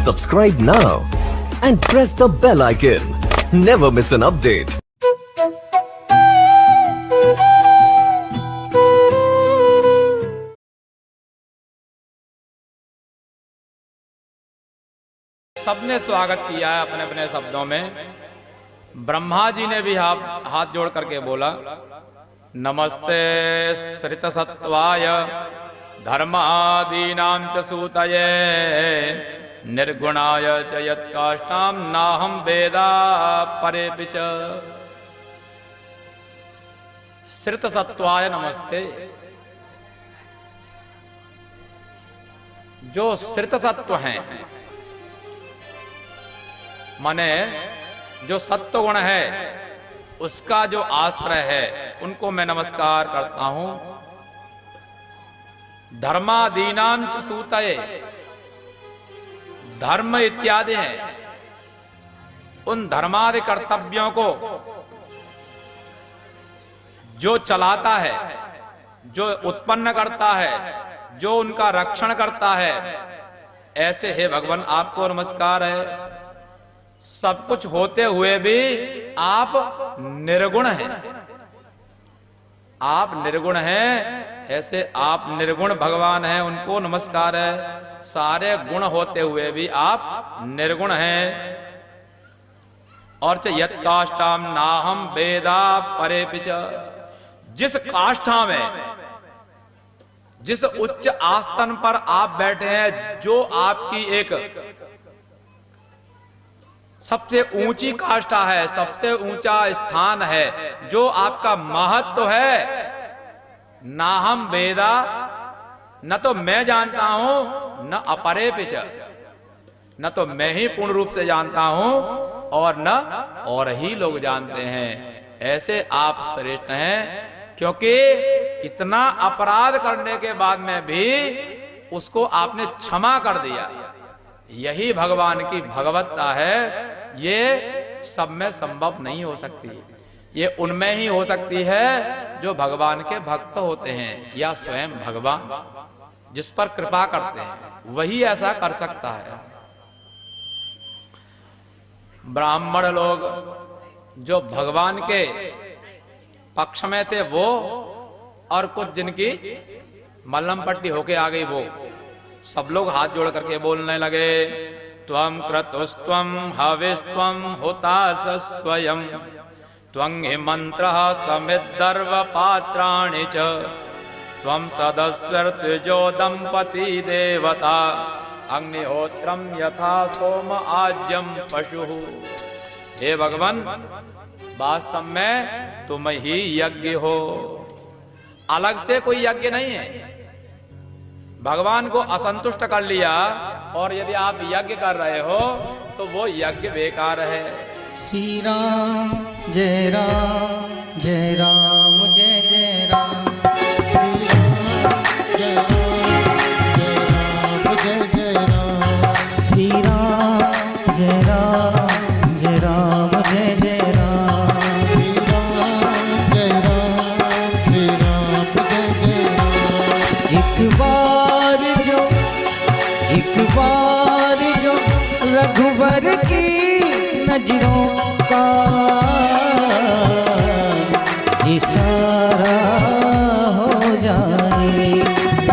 Subscribe now and press the bell icon. Never miss an update. सबने स्वागत किया है अपने अपने शब्दों में। ब्रह्मा जी ने भी हाथ जोड़ करके बोला, नमस्ते श्रितसत्वाय धर्मादीनां च सूतये निर्गुणाय च यत्काष्ठां नाहं वेदा परेऽपि च। श्रितसत्वाय नमस्ते। जो श्रितसत्व हैं, माने जो सत्व गुण है उसका जो आश्रय है, उनको मैं नमस्कार करता हूं। धर्मादीनां च सूतये, धर्म इत्यादि हैं, उन धर्मादि कर्तव्यों को जो चलाता है, जो उत्पन्न करता है, जो उनका रक्षण करता है, ऐसे हे भगवान आपको नमस्कार है। सब कुछ होते हुए भी आप निर्गुण हैं, आप निर्गुण हैं, ऐसे आप निर्गुण भगवान हैं, उनको नमस्कार है। सारे गुण होते हुए भी आप निर्गुण हैं। और च यत् काष्ठां नाहं वेदा परेऽपि च, जिस काष्ठा में, जिस उच्च आसन पर आप बैठे हैं, जो आपकी एक सबसे ऊंची काष्ठा है, सबसे ऊंचा स्थान है, जो आपका महत्व है, नाहं वेदा, न तो मैं जानता हूं, न अपरेऽपि च, न तो मैं ही पूर्ण रूप से जानता हूं और न और ही लोग जानते हैं। ऐसे आप श्रेष्ठ हैं, क्योंकि इतना अपराध करने के बाद में भी उसको आपने क्षमा कर दिया। यही भगवान की भगवत्ता है। ये सब में संभव नहीं हो सकती, ये उनमें ही हो सकती है जो भगवान के भक्त होते हैं, या स्वयं भगवान जिस पर कृपा करते हैं, वही ऐसा कर सकता है। ब्राह्मण लोग जो भगवान के पक्ष में थे वो, और कुछ जिनकी मल्लम पट्टी होके आ गई वो, सब लोग हाथ जोड़ करके बोलने लगे, त्वं क्रतुस्त्वं हविस्त्वं हुतासः स्वयं त्वं हि मंत्रः समिद्धर्व पात्राणि च त्वं सदस्वर्तुजो दंपति देवता अग्निहोत्रं यथा सोम आज्यं पशुः। हे भगवान, वास्तव में तुम ही यज्ञ हो, अलग से कोई यज्ञ नहीं है। भगवान को असंतुष्ट कर लिया और यदि आप यज्ञ कर रहे हो तो वो यज्ञ बेकार है। श्री राम जय राम जय राम जय जय राम, श्री राम जय राम जय राम जय जय राम, श्री राम जय राम जय राम जय जय राम। एक बार जो रघुवर की नजरों का इशारा हो जाए,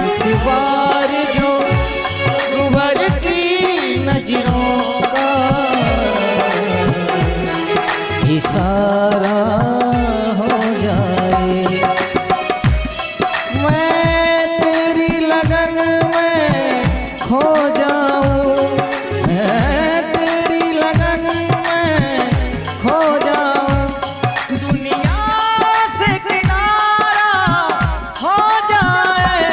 एक बार जो रघुवर की नजरों का इशारा हो जाए, मैं तेरी लगन में खो जाऊं, मैं तेरी लगन में खो जाऊं, दुनिया से किनारा हो जाए,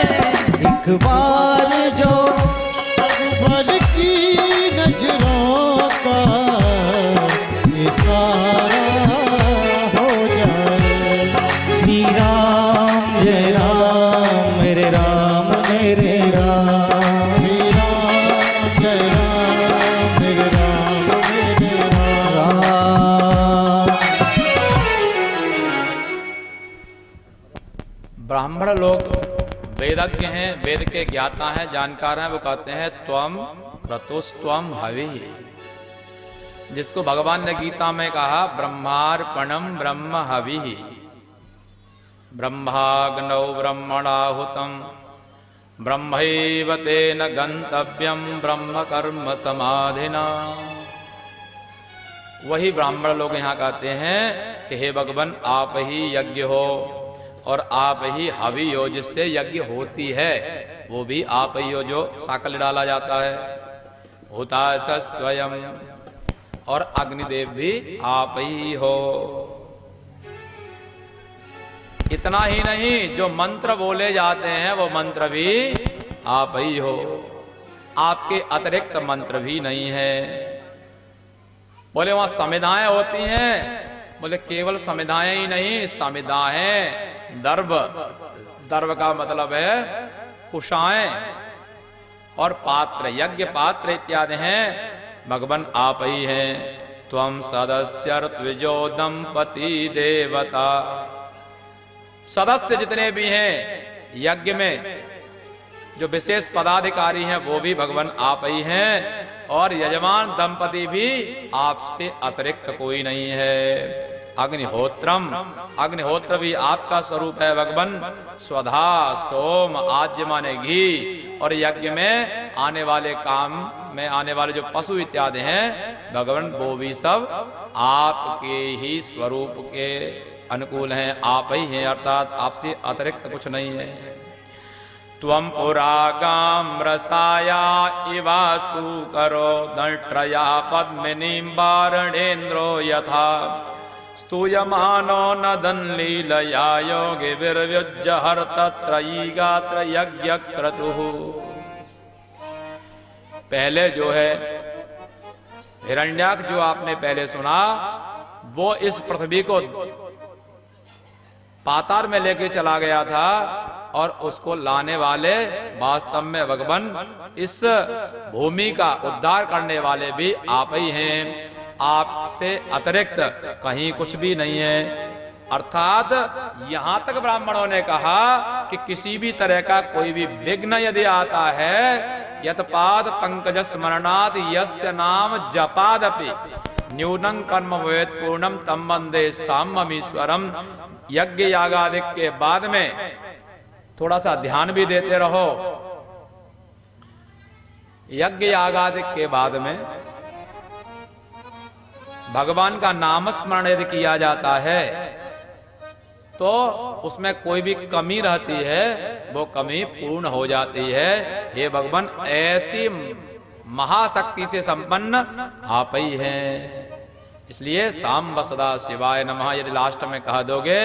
एक बार जो रघुवर की नजरों का इशारा हो वेदज्ञ हैं, वेद के ज्ञाता हैं, जानकार हैं, वो कहते हैं त्वम क्रतुस्त्वम हवि। जिसको भगवान ने गीता में कहा ब्रह्मार्पणम ब्रह्म हवि, ब्रह्माग्नौ ब्रह्मणाहुतम ब्रह्मैव तेन गंतव्यम ब्रह्म कर्म समाधिना। वही ब्राह्मण लोग यहाँ कहते हैं कि हे भगवान आप ही यज्ञ हो और आप ही हवि हो, जिससे यज्ञ होती है वो भी आप ही हो, जो साकल डाला जाता है। होता स स्वयं, और अग्निदेव भी आप ही हो। इतना ही नहीं, जो मंत्र बोले जाते हैं वो मंत्र भी आप ही हो, आपके अतिरिक्त मंत्र भी नहीं है। बोले वहां समिधाएं होती हैं, बोले केवल समिधाएं ही नहीं, समिधाएं दर्भ, दर्भ का मतलब है कुशाएं, और पात्र, यज्ञ पात्र इत्यादि हैं, भगवान आप ही हैं। त्वं सदस्य द्विजो दंपति देवता। सदस्य जितने भी हैं यज्ञ में, जो विशेष पदाधिकारी हैं वो भी भगवान आप ही हैं, और यजमान दंपति भी आपसे अतिरिक्त कोई नहीं है। अग्निहोत्रम, अग्निहोत्र भी आपका स्वरूप है भगवान। स्वधा सोम, आज्य माने घी, और यज्ञ में आने वाले काम में आने वाले जो पशु इत्यादि हैं भगवान, वो भी सब आपके ही स्वरूप के अनुकूल हैं, आप ही हैं, अर्थात आपसे अतिरिक्त कुछ नहीं है। त्वं पुरागाम्रसाया इवासु करो दंष्ट्रया पद्मिनीं वारणेन्द्रो यथा स्तूयमानो नदन् लीलया योगिभिर्व्युज्जहर तत्रयी गात्र यज्ञक्रतुः। पहले जो है हिरण्याक्ष, जो आपने पहले सुना, वो इस पृथ्वी को पाताल में लेके चला गया था, और उसको लाने वाले वास्तव में भगवान, इस भूमि का उद्धार करने वाले भी आप ही हैं, आपसे अतिरिक्त कहीं कुछ भी नहीं है। अर्थात यहां तक ब्राह्मणों ने कहा कि किसी भी तरह का कोई भी विघ्न यदि आता है, यत्पाद पंकज स्मरणात् यस्य नाम जपादपि न्यूनं कर्म भवेत् पूर्णम तम वंदे साम्यमीश्वरम। यज्ञ यागादिक के बाद में थोड़ा सा ध्यान भी देते रहो। यज्ञ यागादिक के बाद में भगवान का नाम स्मरण यदि किया जाता है तो उसमें कोई भी कमी रहती है वो कमी पूर्ण हो जाती है। हे भगवान, ऐसी महाशक्ति से संपन्न आप ही हैं। इसलिए सांब सदा शिवाय नमः यदि लास्ट में कह दोगे,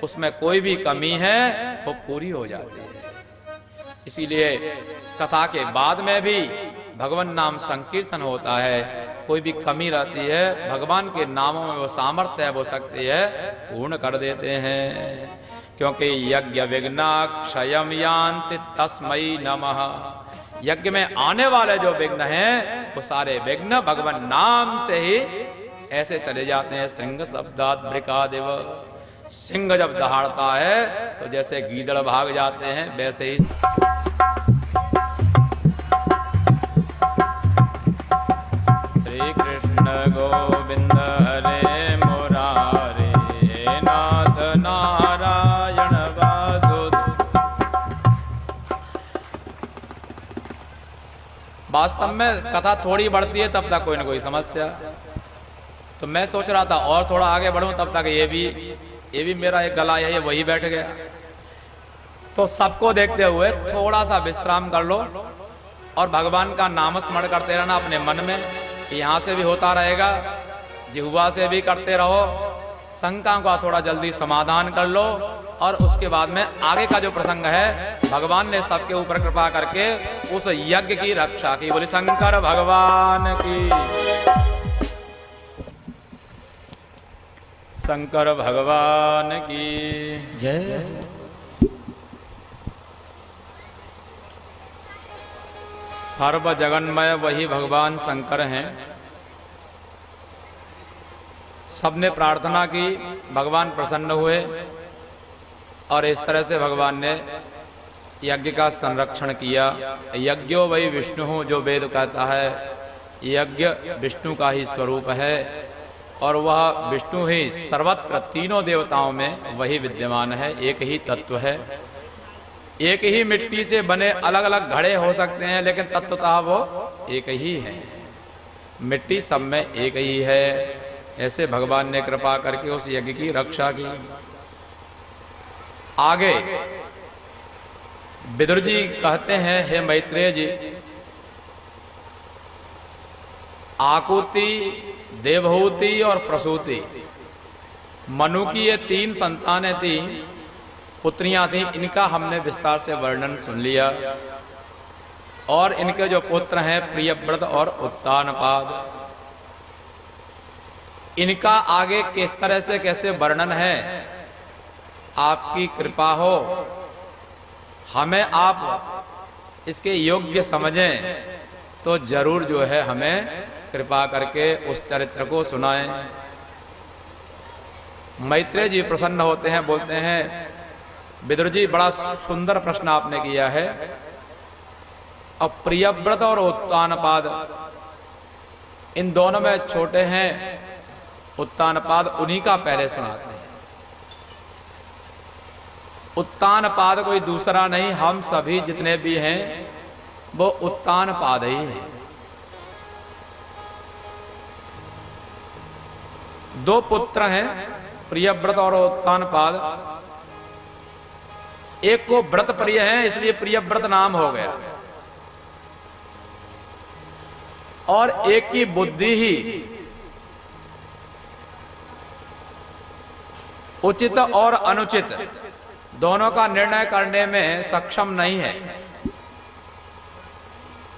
उसमें कोई भी कमी है वो पूरी हो जाती है। इसीलिए कथा के बाद में भी भगवान नाम संकीर्तन होता है। कोई भी कमी रहती है, भगवान के नामों में वो सामर्थ्य है, वो शक्ति है, पूर्ण कर देते हैं। क्योंकि यज्ञ विघ्ना क्षयम यान्ति तस्मै नमः। यज्ञ में आने वाले जो विघ्न हैं वो सारे विघ्न भगवान नाम से ही ऐसे चले जाते हैं। सिंह शब्दात् वृकादिव। सिंह जब दहाड़ता है तो जैसे गीदड़ भाग जाते हैं, वैसे ही श्री कृष्ण गोविंद हरे मुरारे नाथ नारायण वासुदेव। वास्तव में कथा थोड़ी बढ़ती है तब तक कोई ना कोई समस्या। तो मैं सोच रहा था और थोड़ा आगे बढ़ूं, तब तक ये भी मेरा एक गला है, ये वही बैठ गया। तो सबको देखते हुए थोड़ा सा विश्राम कर लो और भगवान का नाम स्मरण करते रहना अपने मन में। यहाँ से भी होता रहेगा, जिह्वा से भी करते रहो। शंका का थोड़ा जल्दी समाधान कर लो, और उसके बाद में आगे का जो प्रसंग है, भगवान ने सबके ऊपर कृपा करके उस यज्ञ की रक्षा की। बोले शंकर भगवान की, शंकर भगवान की जय। सर्व जगन्मय वही भगवान शंकर हैं। सबने प्रार्थना की, भगवान प्रसन्न हुए, और इस तरह से भगवान ने यज्ञ का संरक्षण किया। यज्ञो वही विष्णु, जो वेद कहता है यज्ञ विष्णु का ही स्वरूप है और वह विष्णु ही सर्वत्र तीनों देवताओं में वही विद्यमान है, एक ही तत्व है। एक ही मिट्टी से बने अलग अलग घड़े हो सकते हैं, लेकिन तत्वतः वो एक ही है। मिट्टी सब में एक ही है। ऐसे भगवान ने कृपा करके उस यज्ञ की रक्षा की। आगे विदुर जी कहते हैं, हे मैत्रेय जी, आकुति, देवहूति और प्रसूति, मनु की ये 3 संतानें थी, पुत्रियां थी। इनका हमने विस्तार से वर्णन सुन लिया। और इनके जो पुत्र हैं प्रियव्रत और उत्तानपाद, इनका आगे किस तरह से कैसे वर्णन है, आपकी कृपा हो, हमें आप इसके योग्य समझें तो जरूर जो है हमें कृपा करके उस चरित्र को सुनाएं। मैत्रेय जी प्रसन्न होते हैं, बोलते हैं, विदुर जी बड़ा सुंदर प्रश्न आपने किया है। अब प्रियव्रत और उत्तानपाद, इन दोनों में छोटे हैं। उत्तानपाद उन्हीं का पहले सुनाते हैं। उत्तानपाद कोई दूसरा नहीं, हम सभी जितने भी हैं वो उत्तानपाद ही हैं। 2 पुत्र हैं, प्रियव्रत और उत्तानपाद। एक को व्रत प्रिय है, इसलिए प्रियव्रत नाम हो गया, और एक की बुद्धि ही उचित और अनुचित दोनों का निर्णय करने में सक्षम नहीं है,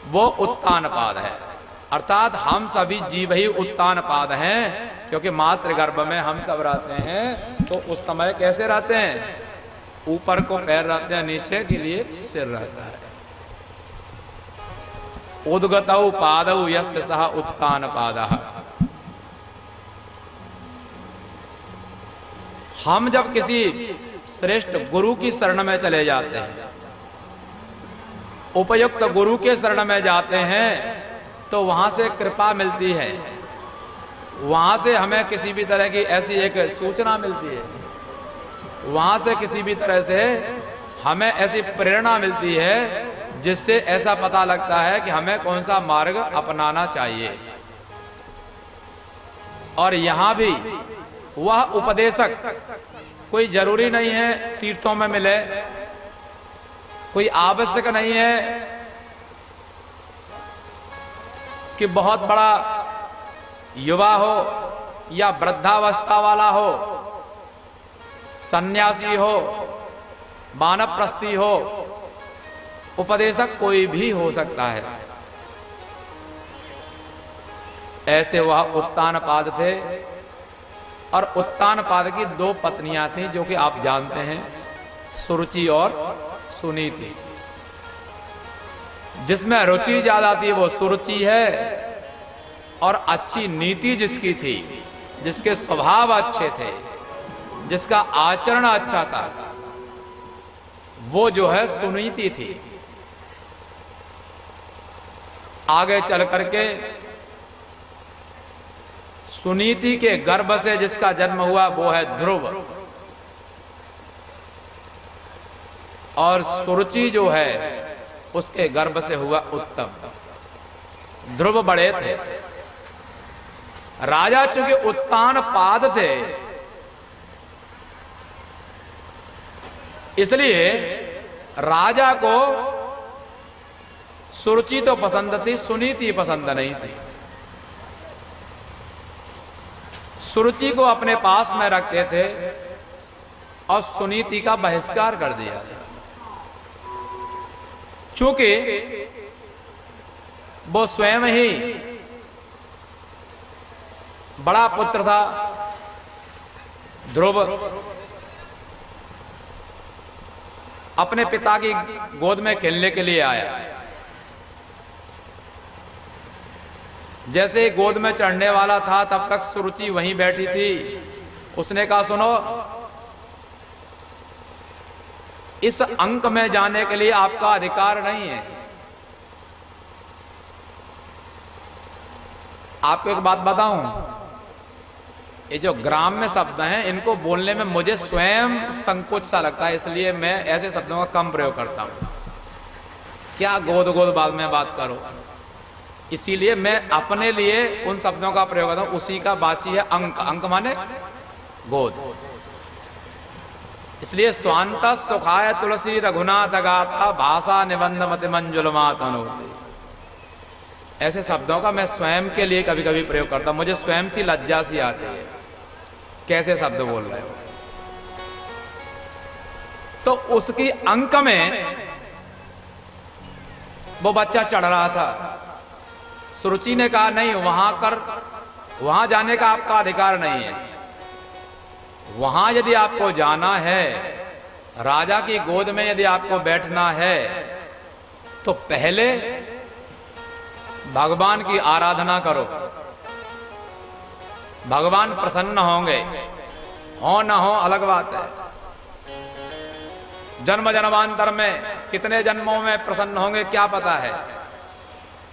वो उत्तानपाद है। अर्थात हम सभी जीव ही उत्तानपाद हैं, क्योंकि मातृ गर्भ में हम सब रहते हैं। तो उस समय कैसे रहते हैं, ऊपर को पैर रहते हैं, नीचे के लिए सिर रहता है। उद्गतौ पादौ यस्य सः उत्तानपादः। हम जब किसी श्रेष्ठ गुरु की शरण में चले जाते हैं, उपयुक्त गुरु के शरण में जाते हैं, तो वहां से कृपा मिलती है, वहां से हमें किसी भी तरह की ऐसी एक सूचना मिलती है, वहां से किसी भी तरह से हमें ऐसी प्रेरणा मिलती है जिससे ऐसा पता लगता है कि हमें कौन सा मार्ग अपनाना चाहिए। और यहां भी वह उपदेशक कोई जरूरी नहीं है तीर्थों में मिले, कोई आवश्यक नहीं है कि बहुत बड़ा युवा हो या वृद्धावस्था वाला हो, सन्यासी हो, वानप्रस्थी हो, उपदेशक कोई भी हो सकता है। ऐसे वह उत्तानपाद थे, और उत्तानपाद की 2 पत्नियां थीं, जो कि आप जानते हैं, सुरुचि और सुनीति। जिसमें रुचि ज्यादा थी वो सुरुचि है, और अच्छी नीति जिसकी थी, जिसके स्वभाव अच्छे थे, जिसका आचरण अच्छा था, वो जो है सुनीति थी। आगे चल करके सुनीति के गर्भ से जिसका जन्म हुआ वो है ध्रुव, और सुरुचि जो है उसके गर्भ से हुआ उत्तम। ध्रुव बड़े थे, राजा चूंकि उत्तानपाद थे, इसलिए राजा को सुरुचि तो पसंद थी, सुनीति पसंद नहीं थी। सुरुचि को अपने पास में रखते थे और सुनीति का बहिष्कार कर दिया था। चूंकि वो स्वयं ही बड़ा पुत्र था, ध्रुव अपने पिता की गोद में खेलने के लिए आया। जैसे ही गोद में चढ़ने वाला था, तब तक सुरुचि वहीं बैठी थी। उसने कहा, सुनो, इस अंक में जाने के लिए आपका अधिकार नहीं है। आपको एक बात बताऊं, ये जो ग्राम्य शब्द हैं इनको बोलने में मुझे स्वयं संकोच सा लगता है, इसलिए मैं ऐसे शब्दों का कम प्रयोग करता हूं। क्या गोद गोद बाद में बात करो, इसीलिए मैं अपने लिए उन शब्दों का प्रयोग करता हूं। उसी का वाची है अंक, अंक माने गोद। इसलिए स्वांत सुखाय तुलसी रघुनाथ गाथा भाषा निबंध मति मंजुल मात अनुति, ऐसे शब्दों का मैं स्वयं के लिए कभी कभी प्रयोग करता हूं। मुझे स्वयं सी लज्जा सी आती है, कैसे शब्द बोल रहे हो। तो उसकी अंक में वो बच्चा चढ़ रहा था। सुरुचि ने कहा नहीं, वहां जाने का आपका अधिकार नहीं है। वहां यदि आपको जाना है, राजा की गोद में यदि आपको बैठना है, तो पहले भगवान की आराधना करो। भगवान प्रसन्न होंगे, हो ना हो अलग बात है। जन्म जन्मांतर में कितने जन्मों में प्रसन्न होंगे क्या पता है।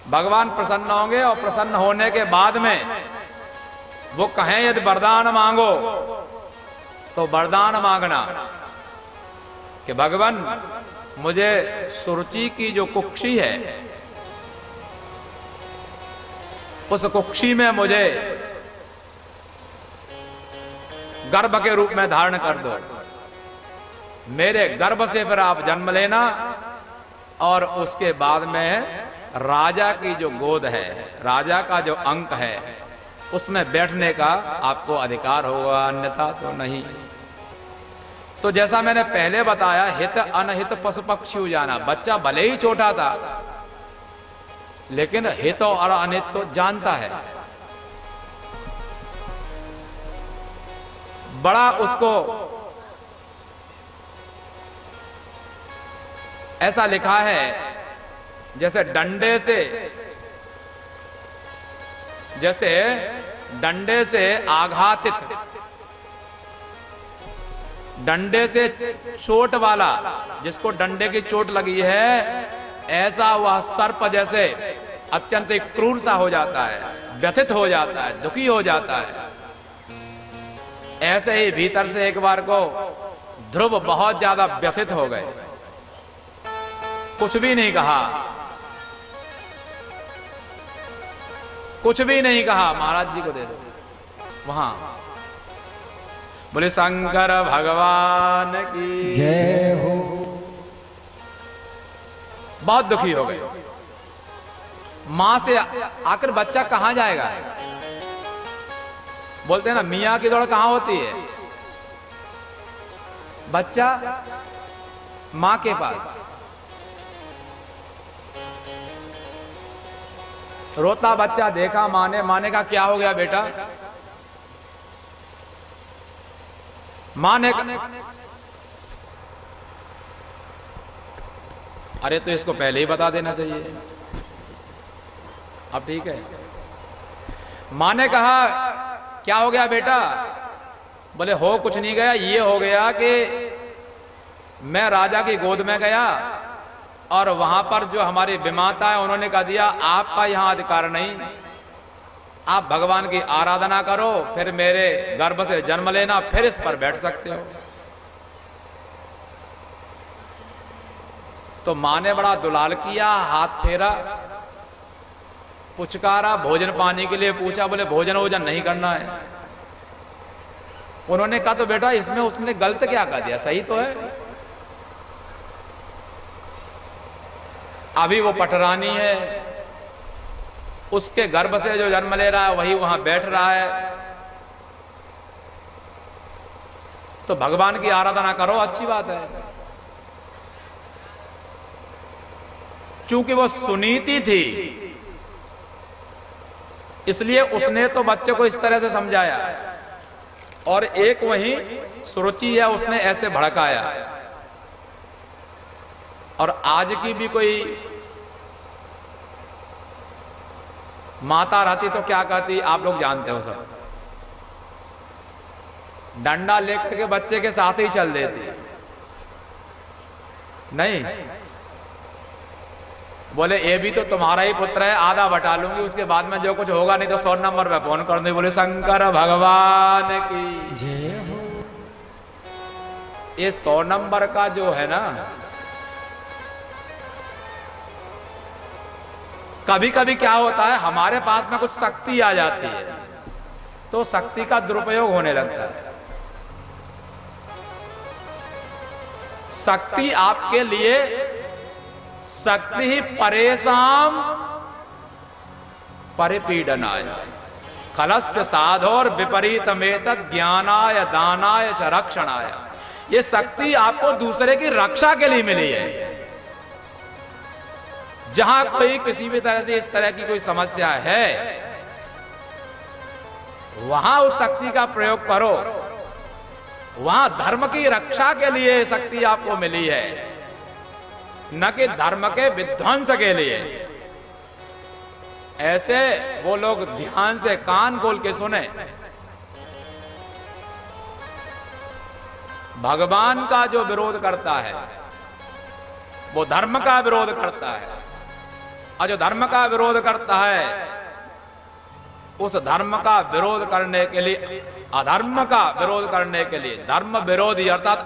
भगवान प्रसन्न होंगे और प्रसन्न होने के बाद में वो कहें यदि वरदान मांगो तो वरदान मांगना कि भगवान मुझे सुरुचि की जो कुक्षी है उस कुक्षी में मुझे गर्भ के रूप में धारण कर दो। मेरे गर्भ से फिर आप जन्म लेना और उसके बाद में राजा की जो गोद है, राजा का जो अंक है, उसमें बैठने का आपको अधिकार होगा, अन्यथा तो नहीं। तो जैसा मैंने पहले बताया, हित अनहित पशु पक्षी जाना। बच्चा भले ही छोटा था लेकिन हित और अनित तो जानता है। बड़ा उसको ऐसा लिखा है जैसे डंडे से आघातित, डंडे से चोट वाला, जिसको डंडे की चोट लगी है, ऐसा वह सर्प जैसे अत्यंत क्रूर सा हो जाता है, व्यथित हो जाता है, दुखी हो जाता है। ऐसे ही भीतर से एक बार को ध्रुव बहुत ज्यादा व्यथित हो गए, कुछ भी नहीं कहा, कुछ भी नहीं कहा। महाराज जी को दे दो वहां। बोले शंकर भगवान की जय हो। बहुत दुखी हो गए। मां से आकर बच्चा कहां जाएगा। बोलते हैं ना, मियां की दौड़ कहां होती है। बच्चा मां के पास। रोता बच्चा देखा मां ने कहा क्या हो गया बेटा। मां ने अरे तो इसको पहले ही बता देना चाहिए। अब ठीक है। मां ने कहा क्या हो गया बेटा। बोले हो कुछ नहीं गया, ये हो गया कि मैं राजा की गोद में गया और वहां पर जो हमारी विमाता है उन्होंने कह दिया आपका यहां अधिकार नहीं, आप भगवान की आराधना करो, फिर मेरे गर्भ से जन्म लेना, फिर इस पर बैठ सकते हो। तो मां ने बड़ा दुलाल किया, हाथ फेरा, पुचकारा, भोजन पानी के लिए पूछा। बोले भोजन वोजन नहीं करना है। उन्होंने कहा तो बेटा इसमें उसने गलत क्या कर दिया, सही तो है। अभी वो पटरानी है, उसके गर्भ से जो जन्म ले रहा है वही वहां बैठ रहा है। तो भगवान की आराधना करो, अच्छी बात है। क्योंकि वो सुनीति थी इसलिए उसने तो बच्चे को इस तरह से समझाया, और एक वही सुरुचि है उसने ऐसे भड़काया। और आज की भी कोई माता रहती तो क्या कहती आप लोग जानते हो सब। डंडा लेकर के बच्चे के साथ ही चल देती। नहीं, बोले ये भी तो तुम्हारा ही पुत्र है, आधा बटा लूंगी, उसके बाद में जो कुछ होगा नहीं तो 100 नंबर पे फोन कर दूंगी। बोले शंकर भगवान की जय हो। ये 100 नंबर का जो है ना, कभी कभी क्या होता है हमारे पास में कुछ शक्ति आ जाती है तो शक्ति का दुरुपयोग होने लगता है। शक्ति आपके लिए शक्ति ही परेशान परिपीडनाय खलस्य साधोर विपरीत मेतद ज्ञानाय दानाय च रक्षणाय। ये शक्ति आपको दूसरे की रक्षा के लिए मिली है। जहां कोई किसी भी तरह से इस तरह की कोई समस्या है वहां उस शक्ति का प्रयोग करो। वहां धर्म की रक्षा के लिए शक्ति आपको मिली है, न कि धर्म के विध्वंस के लिए। ऐसे वो लोग ध्यान से कान खोल के सुने। भगवान का जो विरोध करता है वो धर्म का विरोध करता है, और जो धर्म का विरोध करता है उस धर्म का विरोध करने के लिए, अधर्म का विरोध करने के लिए, धर्म विरोधी अर्थात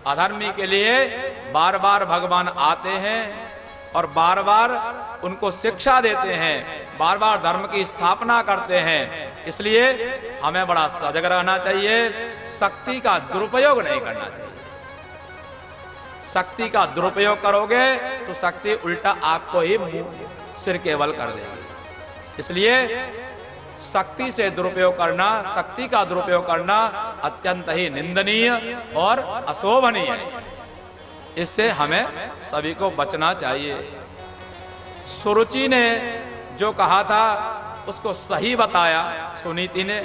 अधर्मी के लिए बार बार भगवान आते हैं और बार बार उनको शिक्षा देते हैं, बार बार धर्म की स्थापना करते हैं। इसलिए हमें बड़ा सजग रहना चाहिए, शक्ति का दुरुपयोग नहीं करना चाहिए। शक्ति का दुरुपयोग करोगे तो शक्ति उल्टा आपको ही सिर केवल कर देगी। इसलिए शक्ति से दुरुपयोग करना, शक्ति का दुरुपयोग करना अत्यंत ही निंदनीय और अशोभनीय है। इससे हमें सभी को बचना चाहिए। सुरुचि ने जो कहा था उसको सही बताया सुनीति ने।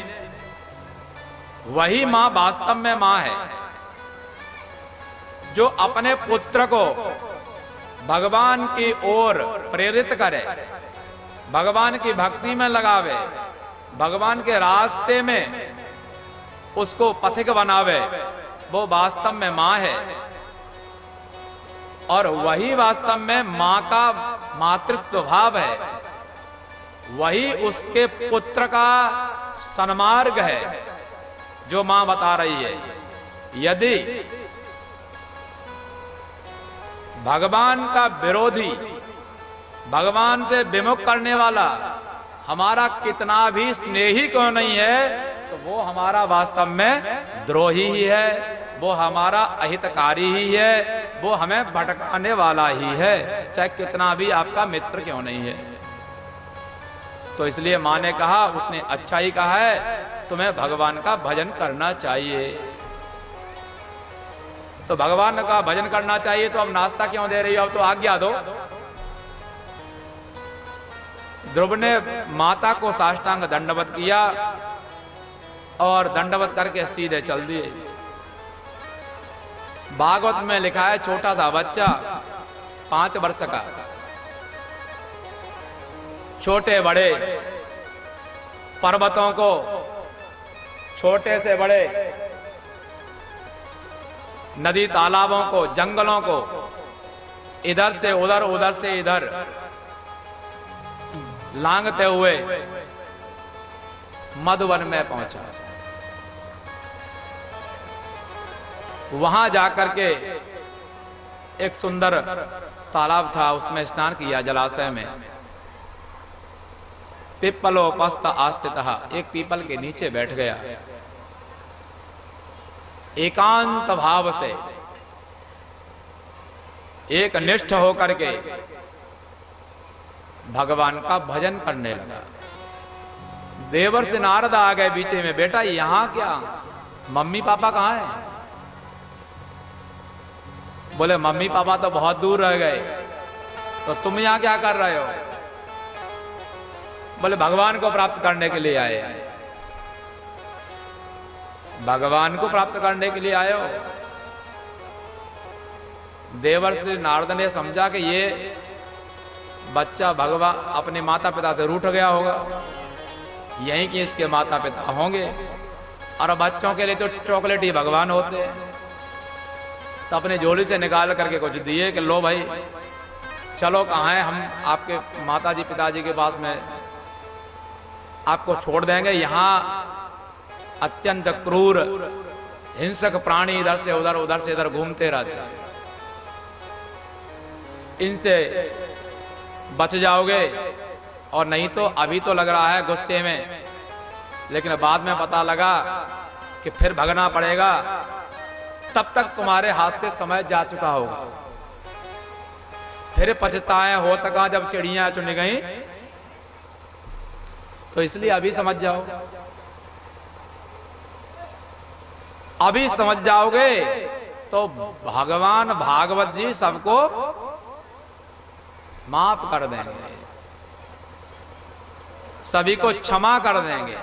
वही मां वास्तव में मां है जो अपने पुत्र को भगवान की ओर प्रेरित करे, भगवान की भक्ति में लगावे, भगवान के रास्ते में उसको पथिक बनावे। वो वास्तव में मां है और वही वास्तव में मां का मातृत्व भाव है। वही उसके पुत्र का सन्मार्ग है जो मां बता रही है। यदि भगवान का विरोधी, भगवान से विमुख करने वाला हमारा कितना भी स्नेही क्यों नहीं है तो वो हमारा वास्तव में द्रोही ही है, वो हमारा अहितकारी ही है, वो हमें भटकाने वाला ही है, चाहे कितना भी आपका मित्र क्यों नहीं है। तो इसलिए मां ने कहा, उसने अच्छा ही कहा है, तुम्हें भगवान का भजन करना चाहिए। तो भगवान का भजन करना चाहिए तो अब नाश्ता क्यों दे रही हो, अब तो आज्ञा दो। ध्रुव ने माता को साष्टांग दंडवत किया और दंडवत करके सीधे चल दिए। भागवत में लिखा है छोटा सा बच्चा 5 वर्ष का, छोटे बड़े पर्वतों को, छोटे से बड़े नदी तालाबों को, जंगलों को इधर से उधर, उधर से इधर लांघते हुए मधुवन में पहुंचा। वहां जाकर के एक सुंदर तालाब था, उसमें स्नान किया जलाशय में। पिप्पलोपस्थ आस्थितः, एक पीपल के नीचे बैठ गया। एकांत भाव से, एक निष्ठ होकर के भगवान का भजन करने लगा। देवर्षि नारद आ गए बीचे में, बेटा यहां क्या, मम्मी पापा कहां हैं? बोले मम्मी पापा तो बहुत दूर रह गए, तो तुम यहां क्या कर रहे हो? बोले भगवान को प्राप्त करने के लिए आए। भगवान को प्राप्त करने के लिए आए हो? देवर्षि नारद ने समझा कि ये बच्चा भगवान अपने माता पिता से रूठ गया होगा, यहीं कि इसके माता पिता होंगे, और बच्चों के लिए तो चॉकलेट ही भगवान होते हैं। तो अपने झोली से निकाल करके कुछ दिए कि लो भाई चलो, कहाँ है, हम आपके माताजी पिताजी के पास में आपको छोड़ देंगे। यहाँ अत्यंत क्रूर हिंसक प्राणी इधर से उधर घूमते रहते हैं, इनसे बच जाओगे। और नहीं तो अभी तो लग रहा है गुस्से में, लेकिन बाद में पता लगा कि फिर भगना पड़ेगा, तब तक तुम्हारे हाथ से समय जा चुका होगा। फिर पछताएं हो तका जब चिड़ियां चुन गई। तो इसलिए अभी समझ जाओ, अभी समझ जाओगे तो भगवान भागवत जी सबको माफ कर देंगे, सभी को क्षमा कर देंगे।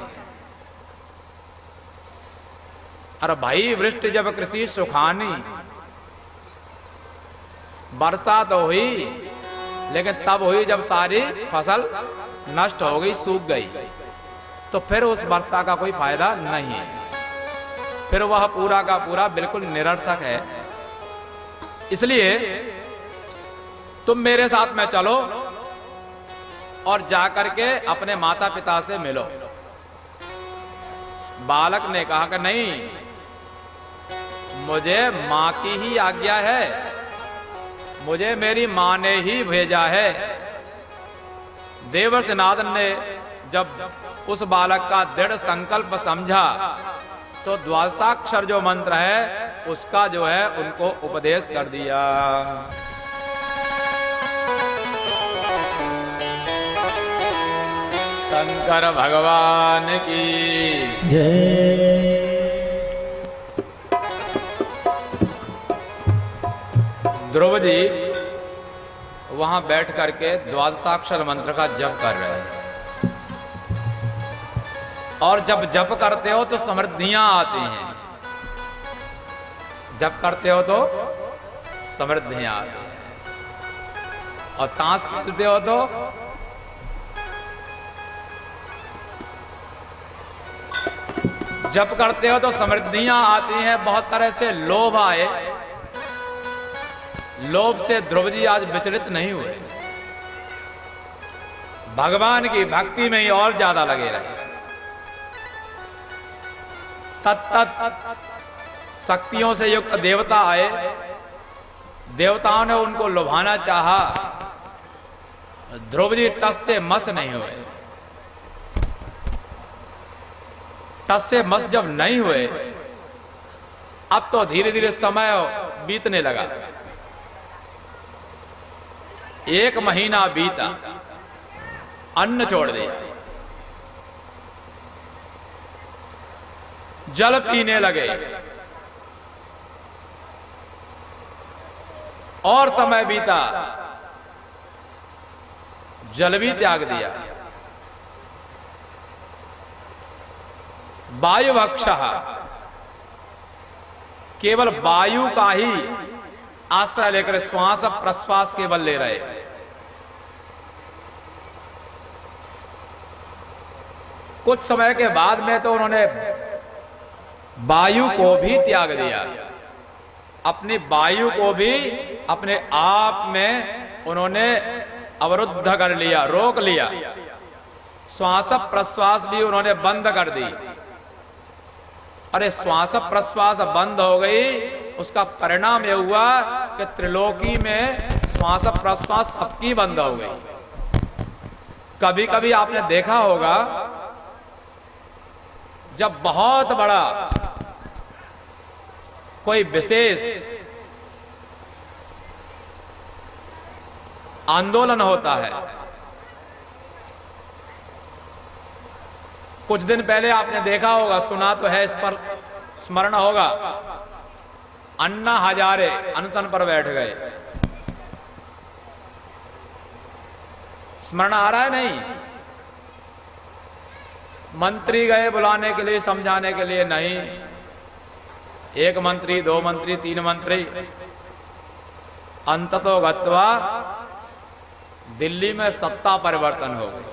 अरे भाई, वृष्टि जब कृषि सुखानी, वर्षा तो हुई, लेकिन तब हुई जब सारी फसल नष्ट हो गई, सूख गई, तो फिर उस वर्षा का कोई फायदा नहीं है, फिर वह पूरा का पूरा बिल्कुल निरर्थक है। इसलिए तुम मेरे साथ में चलो और जाकर के अपने माता पिता से मिलो। बालक ने कहा कि नहीं, मुझे मां की ही आज्ञा है, मुझे मेरी मां ने ही भेजा है। देवर्षि नारद ने जब उस बालक का दृढ़ संकल्प समझा तो द्वादशाक्षर जो मंत्र है उसका जो है उनको उपदेश कर दिया। शंकर भगवान की जय। ध्रुव जी वहां बैठ करके द्वादशाक्षर मंत्र का जप कर रहे हैं, और जब जप करते हो तो समृद्धियां आती हैं, जप करते हो तो समृद्धियां आती हैं, और ताश खेलते हो तो जप करते हो तो समृद्धियां आती हैं। बहुत तरह से लोभ आए, लोभ से ध्रुव जी आज विचलित नहीं हुए, भगवान की भक्ति में ही और ज्यादा लगे रहे। तत्त शक्तियों से युक्त देवता आए, देवताओं ने उनको लुभाना चाहा, ध्रुव जी टस से मस नहीं हुए। टस से मस जब नहीं हुए, अब तो धीरे धीरे समय बीतने लगा। 1 महीना बीता, अन्न छोड़ दिया, जल पीने लगे, और समय बीता, जल भी त्याग दिया। वायु भक्षः, केवल वायु का ही आश्रय लेकर श्वास प्रश्वास केवल ले रहे। कुछ समय के बाद में तो उन्होंने वायु को भी त्याग दिया, अपनी वायु को भी अपने आप में उन्होंने अवरुद्ध कर लिया, रोक लिया। श्वास प्रश्वास भी उन्होंने बंद कर दी। अरे श्वास प्रश्वास बंद हो गई, उसका परिणाम यह हुआ कि त्रिलोकी में श्वास प्रश्वास सबकी बंद हो गई। कभी कभी आपने देखा होगा, जब बहुत बड़ा कोई विशेष आंदोलन होता है, कुछ दिन पहले आपने देखा होगा, सुना तो है, इस पर स्मरण होगा, अन्ना हजारे अनशन पर बैठ गए। स्मरण आ रहा है? नहीं। मंत्री गए बुलाने के लिए, समझाने के लिए, नहीं। 1 मंत्री, 2 मंत्री, 3 मंत्री, अंततो गत्वा दिल्ली में सत्ता परिवर्तन हो गई।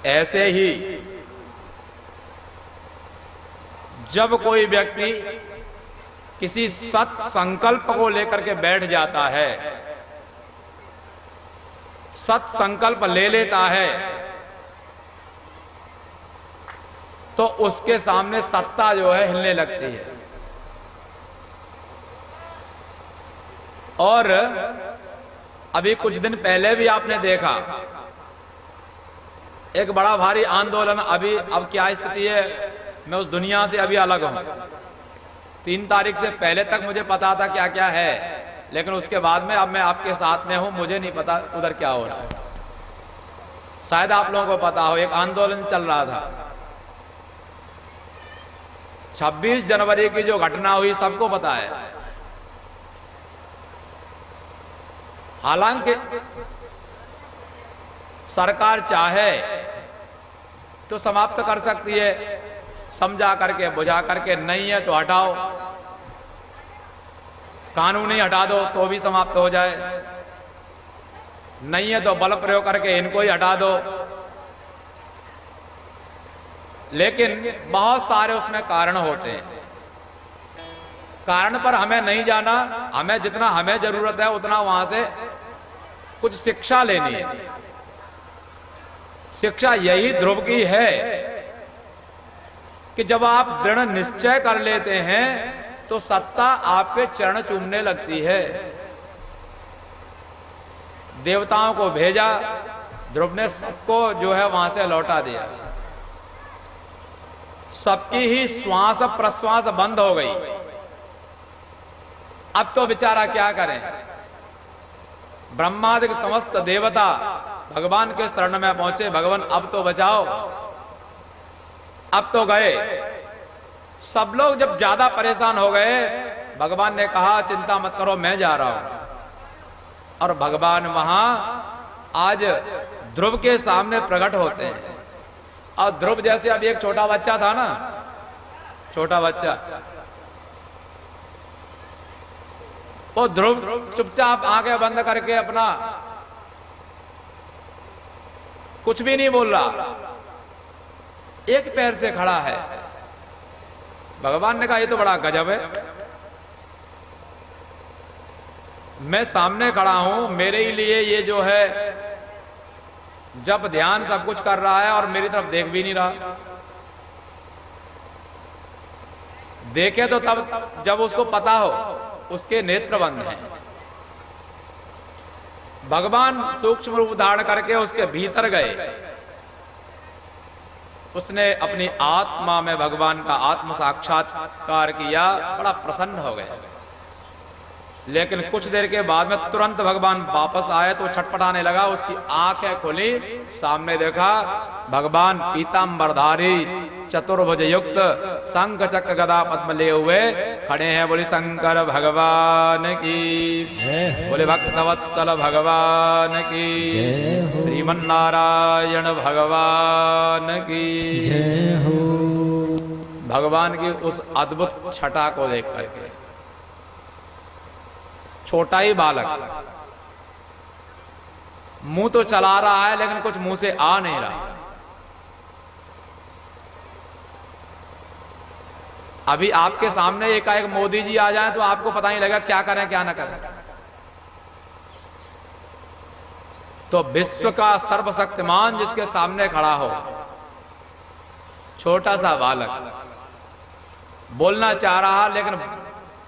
ऐसे ही जब कोई व्यक्ति किसी सत संकल्प को लेकर के बैठ जाता है, सत संकल्प ले लेता है, तो उसके सामने सत्ता जो है हिलने लगती है। और अभी कुछ दिन पहले भी आपने देखा एक बड़ा भारी आंदोलन, अभी अब क्या स्थिति है, मैं उस दुनिया से अभी अलग हूं। 3 तारीख से पहले तक मुझे पता था क्या क्या है, लेकिन उसके बाद में अब मैं आपके साथ में हूं, मुझे नहीं पता उधर क्या हो रहा है। शायद आप लोगों को पता हो, एक आंदोलन चल रहा था। 26 जनवरी की जो घटना हुई सबको पता है। हालांकि सरकार चाहे तो समाप्त कर सकती है, समझा करके बुझा करके, नहीं है तो हटाओ, कानून ही हटा दो तो भी समाप्त हो जाए, नहीं है तो बल प्रयोग करके इनको ही हटा दो। लेकिन बहुत सारे उसमें कारण होते हैं। कारण पर हमें नहीं जाना, हमें जितना हमें जरूरत है उतना वहां से कुछ शिक्षा लेनी है। शिक्षा यही ध्रुव की है कि जब आप दृढ़ निश्चय कर लेते हैं तो सत्ता आपके चरण चूमने लगती है। देवताओं को भेजा, ध्रुव ने सबको जो है वहां से लौटा दिया। सबकी ही श्वास प्रश्वास बंद हो गई। अब तो बेचारा क्या करें। ब्रह्मादि समस्त देवता भगवान के शरण में पहुंचे, भगवान अब तो बचाओ। अब तो गए। सब लोग जब ज्यादा परेशान हो गए, भगवान ने कहा चिंता मत करो, मैं जा रहा हूं। और भगवान वहां आज ध्रुव के सामने प्रकट होते हैं। और ध्रुव जैसे अभी एक छोटा बच्चा था ना, छोटा बच्चा, वो ध्रुव चुपचाप आंखें बंद करके अपना कुछ भी नहीं बोल रहा, एक पैर से खड़ा है। भगवान ने कहा ये तो बड़ा गजब है, मैं सामने खड़ा हूं, मेरे ही लिए ये जो है जब ध्यान सब कुछ कर रहा है और मेरी तरफ देख भी नहीं रहा। देखे तो तब जब उसको पता हो उसके नेत्र बंद हैं। भगवान सूक्ष्म रूप धारण करके उसके भीतर गए। उसने अपनी आत्मा में भगवान का आत्म साक्षात्कार किया, बड़ा प्रसन्न हो गया। लेकिन कुछ देर के बाद में तुरंत भगवान वापस आए तो छटपटाने लगा। उसकी आंखें खुली, सामने देखा भगवान पीतांबरधारी चतुर्भुज युक्त शंख चक्र गदा पद्म लिए हुए खड़े हैं। बोले शंकर भगवान की, बोले भक्तवत्सल भगवान की, श्रीमन नारायण भगवान की जय हो। भगवान की उस अद्भुत छटा को देख करके, छोटा ही बालक मुंह तो चला रहा है लेकिन कुछ मुंह से आ नहीं रहा। अभी आपके सामने एकाएक मोदी जी आ जाएं तो आपको पता नहीं लगेगा क्या करें क्या ना करें। तो विश्व का सर्वशक्तिमान जिसके सामने खड़ा हो, छोटा सा बालक बोलना चाह रहा लेकिन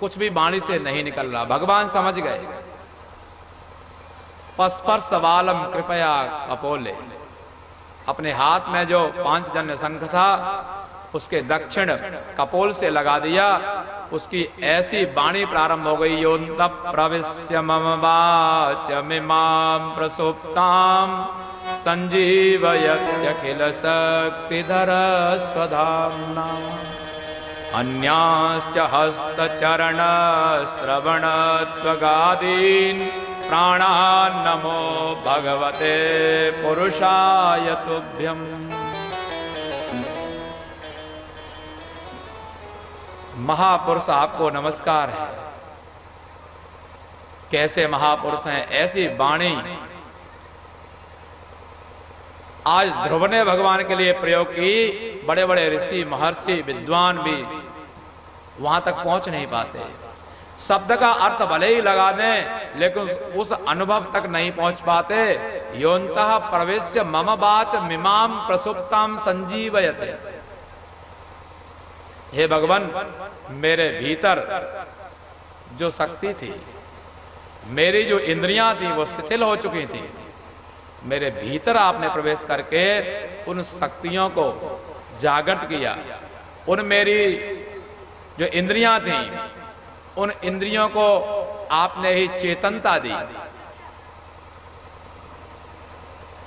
कुछ भी वाणी से नहीं निकल रहा। भगवान समझ गए। पस्पर्श बालम कृपया कपोले, अपने हाथ में जो पांचजन्य शंख था उसके दक्षिण कपोल से लगा दिया। उसकी ऐसी वाणी प्रारंभ हो गई, योन्त प्रविश्य मम वाचमिमां प्रसुप्तां संजीवयत्यखिल शक्तिधर स्वधाम्ना अन्याश्च हस्तचरण श्रवण त्वगादीन् प्राणान् नमो भगवते पुरुषाय तुभ्यम्। महापुरुष आपको नमस्कार है। कैसे महापुरुष हैं, ऐसी वाणी आज ध्रुव ने भगवान के लिए प्रयोग की। बड़े बड़े ऋषि महर्षि विद्वान भी वहां तक पहुंच नहीं पाते। शब्द का अर्थ भले ही लगा दें लेकिन उस अनुभव तक नहीं पहुंच पाते। योन्तः प्रवेश्य मम वाच मिमाम प्रसुप्ताम संजीवयते। हे भगवान, मेरे भीतर जो शक्ति थी, मेरी जो इंद्रियां थी वो शिथिल हो चुकी थी। मेरे भीतर आपने प्रवेश करके उन शक्तियों को जागृत किया। उन मेरी जो इंद्रियां थी उन इंद्रियों को आपने ही चेतनता दी।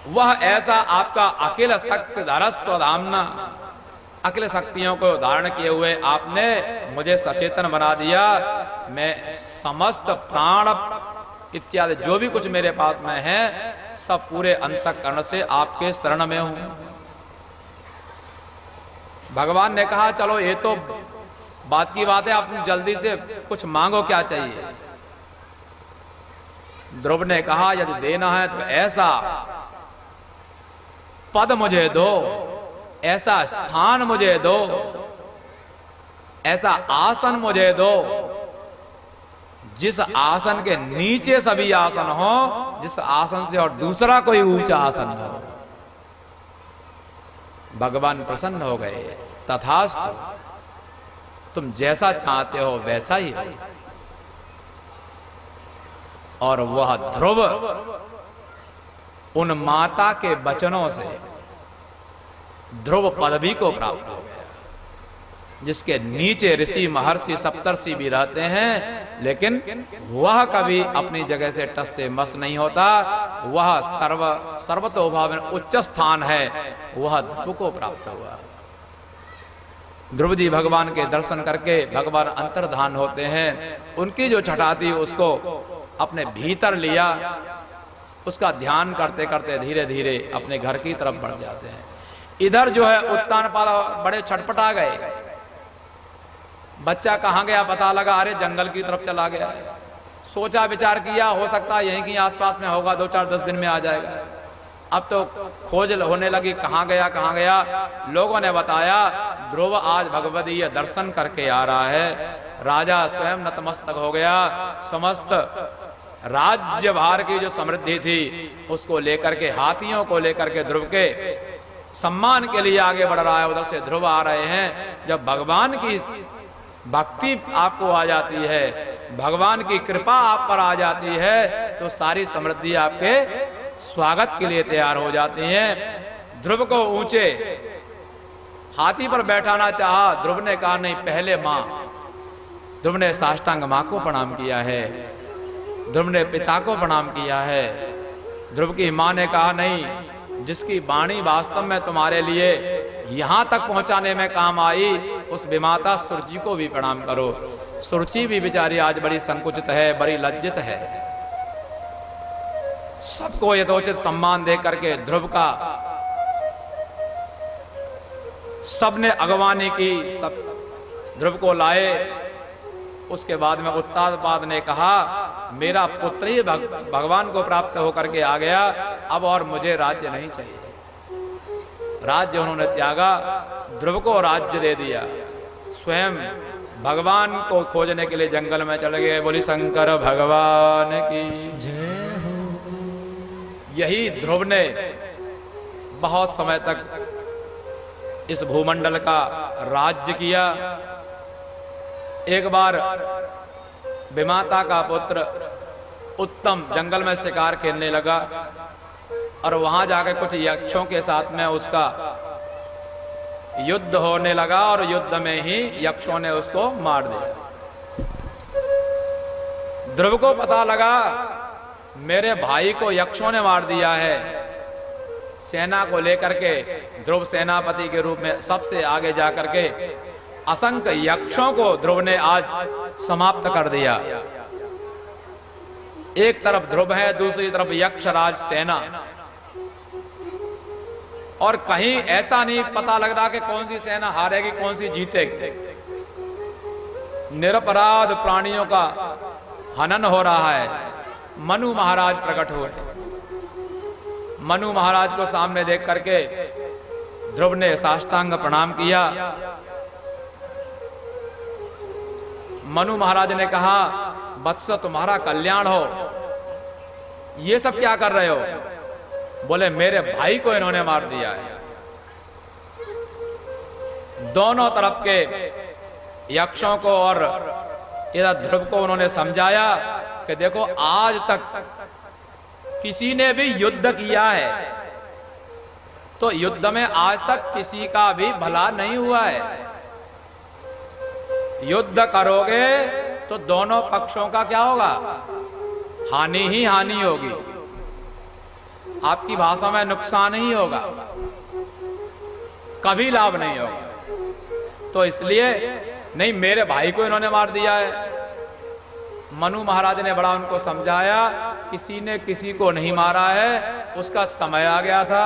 वह ऐसा आपका अखिल शक्ति धारा स्वधामना, अखिल शक्तियों को धारण किए हुए आपने मुझे सचेतन बना दिया। मैं समस्त प्राण इत्यादि जो भी कुछ मेरे पास में है सब पूरे अंतःकरण से आपके शरण में हूं। भगवान ने कहा चलो ये तो बात की बात है, आप जल्दी से कुछ मांगो, क्या चाहिए। ध्रुव ने कहा यदि देना है तो ऐसा पद मुझे दो, ऐसा स्थान मुझे दो, ऐसा आसन मुझे दो जिस आसन के नीचे सभी आसन हो, जिस आसन से और दूसरा कोई ऊंचा आसन हो। भगवान प्रसन्न हो गए। तथास्तु, तुम जैसा चाहते हो वैसा ही हो। और वह ध्रुव उन माता के वचनों से ध्रुव पदवी को प्राप्त हो गया, जिसके नीचे ऋषि महर्षि सप्तर्षि भी रहते हैं, लेकिन वह कभी अपनी जगह से टस से मस नहीं होता। वह सर्वतोभाव में उच्च स्थान है, वह ध्रुव को प्राप्त हुआ। ध्रुव जी भगवान के दर्शन करके भगवान अंतर्धान होते हैं। उनकी जो छटा थी उसको अपने भीतर लिया, उसका ध्यान करते करते धीरे धीरे अपने घर की तरफ बढ़ जाते हैं। इधर जो है उत्तानपाद बड़े छटपटा गए। बच्चा कहाँ गया पता लगा, अरे जंगल की तरफ चला गया। सोचा विचार किया, हो सकता है यहीं की आसपास में होगा, 2-4-10 दिन में आ जाएगा। अब तो खोज होने लगी, कहाँ गया कहाँ गया। लोगों ने बताया ध्रुव आज भगवदीय दर्शन करके आ रहा है। राजा स्वयं नतमस्तक हो गया। समस्त राज्य भार की जो समृद्धि थी उसको लेकर के, हाथियों को लेकर के ध्रुव के सम्मान के लिए आगे बढ़ रहा है। उधर से ध्रुव आ रहे हैं। जब भगवान की भक्ति आपको आ जाती है, भगवान की कृपा आप पर आ जाती है, तो सारी समृद्धि आपके स्वागत के लिए तैयार हो जाती हैं। ध्रुव को ऊंचे हाथी पर बैठाना चाहा, ध्रुव ने कहा नहीं, पहले मां। ध्रुव ने साष्टांग मां को प्रणाम किया है, ध्रुव ने पिता को प्रणाम किया है। ध्रुव की मां ने कहा नहीं, जिसकी वाणी वास्तव में तुम्हारे लिए यहां तक पहुंचाने में काम आई, उस विमाता सुरुचि को भी प्रणाम करो। सुरुचि भी बेचारी आज बड़ी संकुचित है, बड़ी लज्जित है। सबको यथोचित सम्मान दे करके ध्रुव का सबने अगवानी की, सब ध्रुव को लाए। उसके बाद में उत्तानपाद ने कहा मेरा पुत्र ही भगवान को प्राप्त होकर के आ गया, अब और मुझे राज्य नहीं चाहिए। राज्य उन्होंने त्यागा, ध्रुव को राज्य दे दिया। स्वयं भगवान को खोजने के लिए जंगल में चले गए। बोली शंकर भगवान की जय हो। यही ध्रुव ने बहुत समय तक इस भूमंडल का राज्य किया। एक बार विमाता का पुत्र उत्तम जंगल में शिकार खेलने लगा और वहां जाकर कुछ यक्षों के साथ में उसका युद्ध होने लगा और युद्ध में ही यक्षों ने उसको मार दिया। ध्रुव को पता लगा मेरे भाई को यक्षों ने मार दिया है। सेना को लेकर के ध्रुव सेनापति के रूप में सबसे आगे जाकर के असंख्य यक्षों को ध्रुव ने आज समाप्त कर दिया। एक तरफ ध्रुव है, दूसरी तरफ यक्षराज सेना, और कहीं ऐसा नहीं पता लग रहा कि कौन सी सेना हारेगी कौन सी जीतेगी। निरपराध प्राणियों का हनन हो रहा है। मनु महाराज प्रकट हुए। मनु महाराज को सामने देख करके ध्रुव ने साष्टांग प्रणाम किया। मनु महाराज ने कहा, वत्स तुम्हारा कल्याण हो, ये सब क्या कर रहे हो? बोले मेरे भाई को इन्होंने मार दिया है। दोनों तरफ के यक्षों को और इधर ध्रुव को उन्होंने समझाया कि देखो आज तक किसी ने भी युद्ध किया है तो युद्ध में आज तक किसी का भी भला नहीं हुआ है। युद्ध करोगे तो दोनों पक्षों का क्या होगा? हानि ही हानि होगी, आपकी भाषा में नुकसान ही होगा, कभी लाभ नहीं होगा। तो इसलिए नहीं, मेरे भाई को इन्होंने मार दिया है। मनु महाराज ने बड़ा उनको समझाया, किसी ने किसी को नहीं मारा है, उसका समय आ गया था,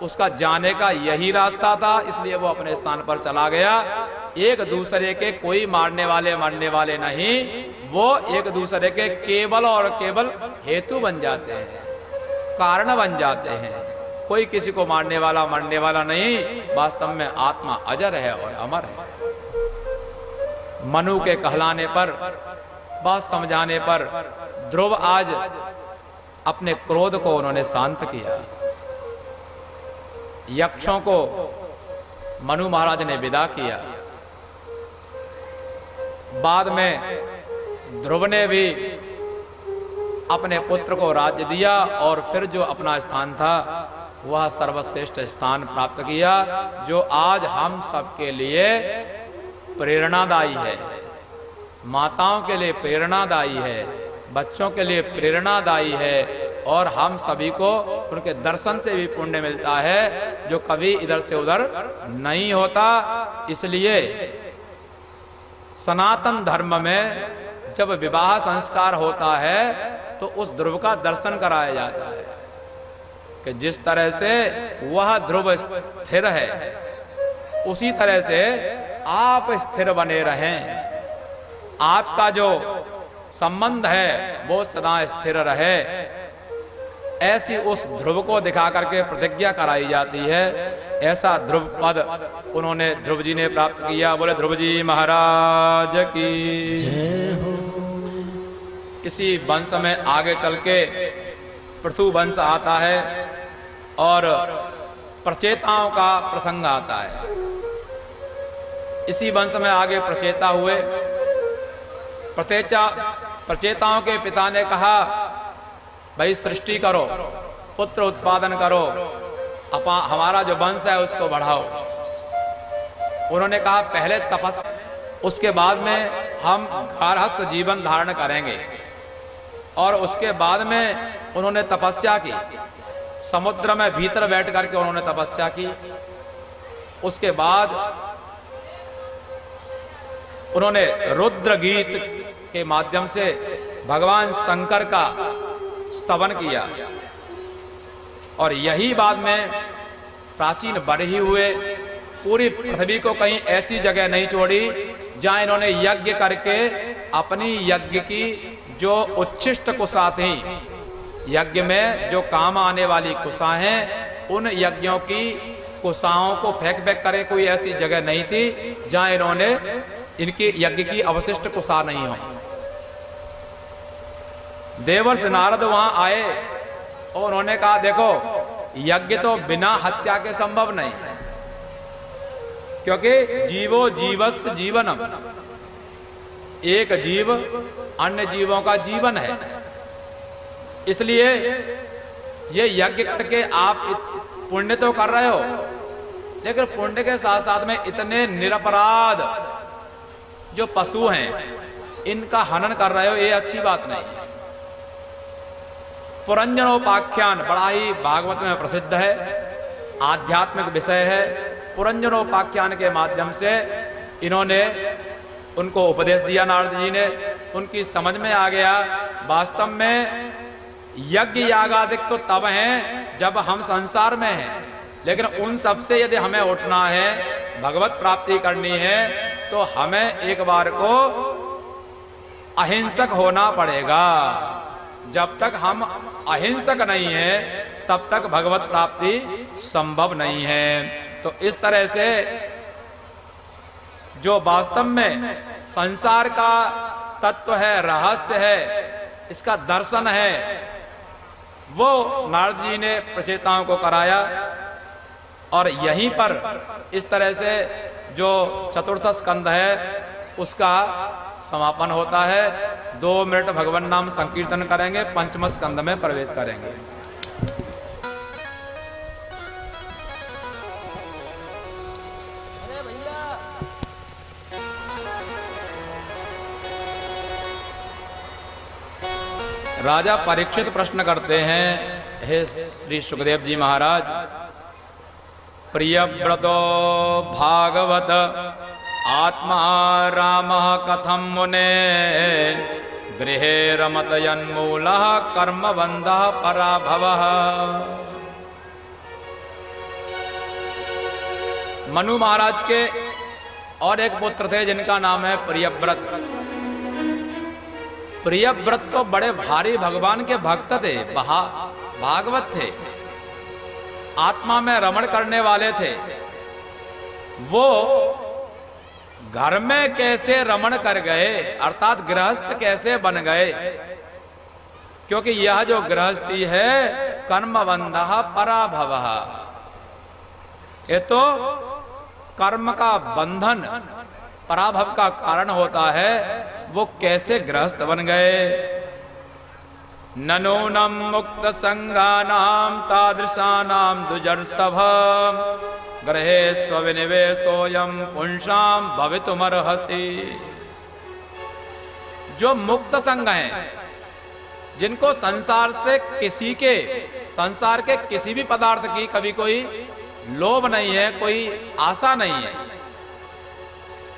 उसका जाने का यही रास्ता था, इसलिए वो अपने स्थान पर चला गया। एक दूसरे के कोई मारने वाले मरने वाले नहीं, वो एक दूसरे के केवल और केवल हेतु बन जाते हैं, कारण बन जाते हैं। कोई किसी को मारने वाला मरने वाला नहीं, वास्तव में आत्मा अजर है और अमर है। मनु के कहलाने पर, बात समझाने पर ध्रुव आज अपने क्रोध को उन्होंने शांत किया। यक्षों को मनु महाराज ने विदा किया। बाद में ध्रुव ने भी अपने पुत्र को राज्य दिया और फिर जो अपना स्थान था वह सर्वश्रेष्ठ स्थान प्राप्त किया, जो आज हम सबके लिए प्रेरणादायी है, माताओं के लिए प्रेरणादायी है, बच्चों के लिए प्रेरणादायी है, और हम सभी को उनके दर्शन से भी पुण्य मिलता है जो कभी इधर से उधर नहीं होता। इसलिए सनातन धर्म में जब विवाह संस्कार होता है तो उस ध्रुव का दर्शन कराया जाता है कि जिस तरह से वह ध्रुव स्थिर है उसी तरह से आप स्थिर बने रहें, आपका जो संबंध है वो सदा स्थिर रहे, ऐसी उस ध्रुव को दिखा करके प्रतिज्ञा कराई जाती है। ऐसा ध्रुव पद उन्होंने ध्रुव जी ने प्राप्त किया। बोले ध्रुव जी महाराज की जय हो। इसी वंश में आगे चल के पृथु वंश आता है और प्रचेताओं का प्रसंग आता है। इसी वंश में आगे प्रचेता हुए। प्रचेताओं के पिता ने कहा, भाई सृष्टि करो, पुत्र उत्पादन करो, हमारा जो वंश है उसको बढ़ाओ। उन्होंने कहा पहले तपस्या, उसके बाद में हम गारहस्थ जीवन धारण करेंगे। और उसके बाद में उन्होंने तपस्या की, समुद्र में भीतर बैठ करके उन्होंने तपस्या की। उसके बाद उन्होंने रुद्र गीत के माध्यम से भगवान शंकर का स्तवन किया। और यही बाद में प्राचीन बरही हुए, पूरी पृथ्वी को कहीं ऐसी जगह नहीं छोड़ी जहां इन्होंने यज्ञ करके अपनी यज्ञ की जो उच्छिष्ट कुशा थी, यज्ञ में जो काम आने वाली कुशा हैं, उन यज्ञों की कुशाओं को फेंक फेंक करे कोई ऐसी जगह नहीं थी जहां इन्होंने इनकी यज्ञ की अवशिष्ट कुशा नहीं हो। देवर्ष नारद वहां आए और उन्होंने कहा देखो यज्ञ तो बिना हत्या के संभव नहीं, क्योंकि जीवो जीवस्य जीवनम, एक जीव अन्य जीवों का जीवन है। इसलिए ये यज्ञ करके आप पुण्य तो कर रहे हो, लेकिन पुण्य के साथ साथ में इतने निरपराध जो पशु हैं इनका हनन कर रहे हो, ये अच्छी बात नहीं। पुरंजनोपाख्यान बड़ा ही भागवत में प्रसिद्ध है, आध्यात्मिक विषय है। पुरंजनोपाख्यान के माध्यम से इन्होंने उनको उपदेश दिया, नारद जी ने, उनकी समझ में आ गया वास्तव में यज्ञ यागादिक तो तब हैं जब हम संसार में हैं, लेकिन उन सब से यदि हमें उठना है, भगवत प्राप्ति करनी है, तो हमें एक बार को अहिंसक होना पड़ेगा। जब तक हम अहिंसक नहीं हैं तब तक भगवत प्राप्ति संभव नहीं है। तो इस तरह से जो वास्तव में संसार का तत्व है, रहस्य है, इसका दर्शन है, वो नारद जी ने प्रचेताओं को कराया। और यहीं पर इस तरह से जो चतुर्थ स्कंद है उसका समापन होता है। 2 मिनट भगवान नाम संकीर्तन करेंगे, पंचम स्कंद में प्रवेश करेंगे। राजा परीक्षित प्रश्न करते हैं, हे श्री सुखदेव जी महाराज, प्रियव्रतो भागवत आत्मा रामः कथम मुने गृहे रमत यन्मूलः कर्मबन्धः पराभवः। मनु महाराज के और एक पुत्र थे जिनका नाम है प्रियव्रत। प्रियव्रत तो बड़े भारी भगवान के भक्त थे, भागवत थे, आत्मा में रमण करने वाले थे। वो घर में कैसे रमण कर गए, अर्थात गृहस्थ कैसे बन गए, क्योंकि यह जो गृहस्थी है कर्मबन्धः पराभवः, ये तो कर्म का बंधन पराभव का कारण होता है। वो कैसे गृहस्थ बन गए। ननूनम मुक्त संगानाम तादृशानाम दुजर्सभ गृहे स्वविनिवेशोयम पुंसाम भवितुमर्हति। जो मुक्त संग हैं, जिनको संसार के किसी भी पदार्थ की कभी कोई लोभ नहीं है, कोई आशा नहीं है,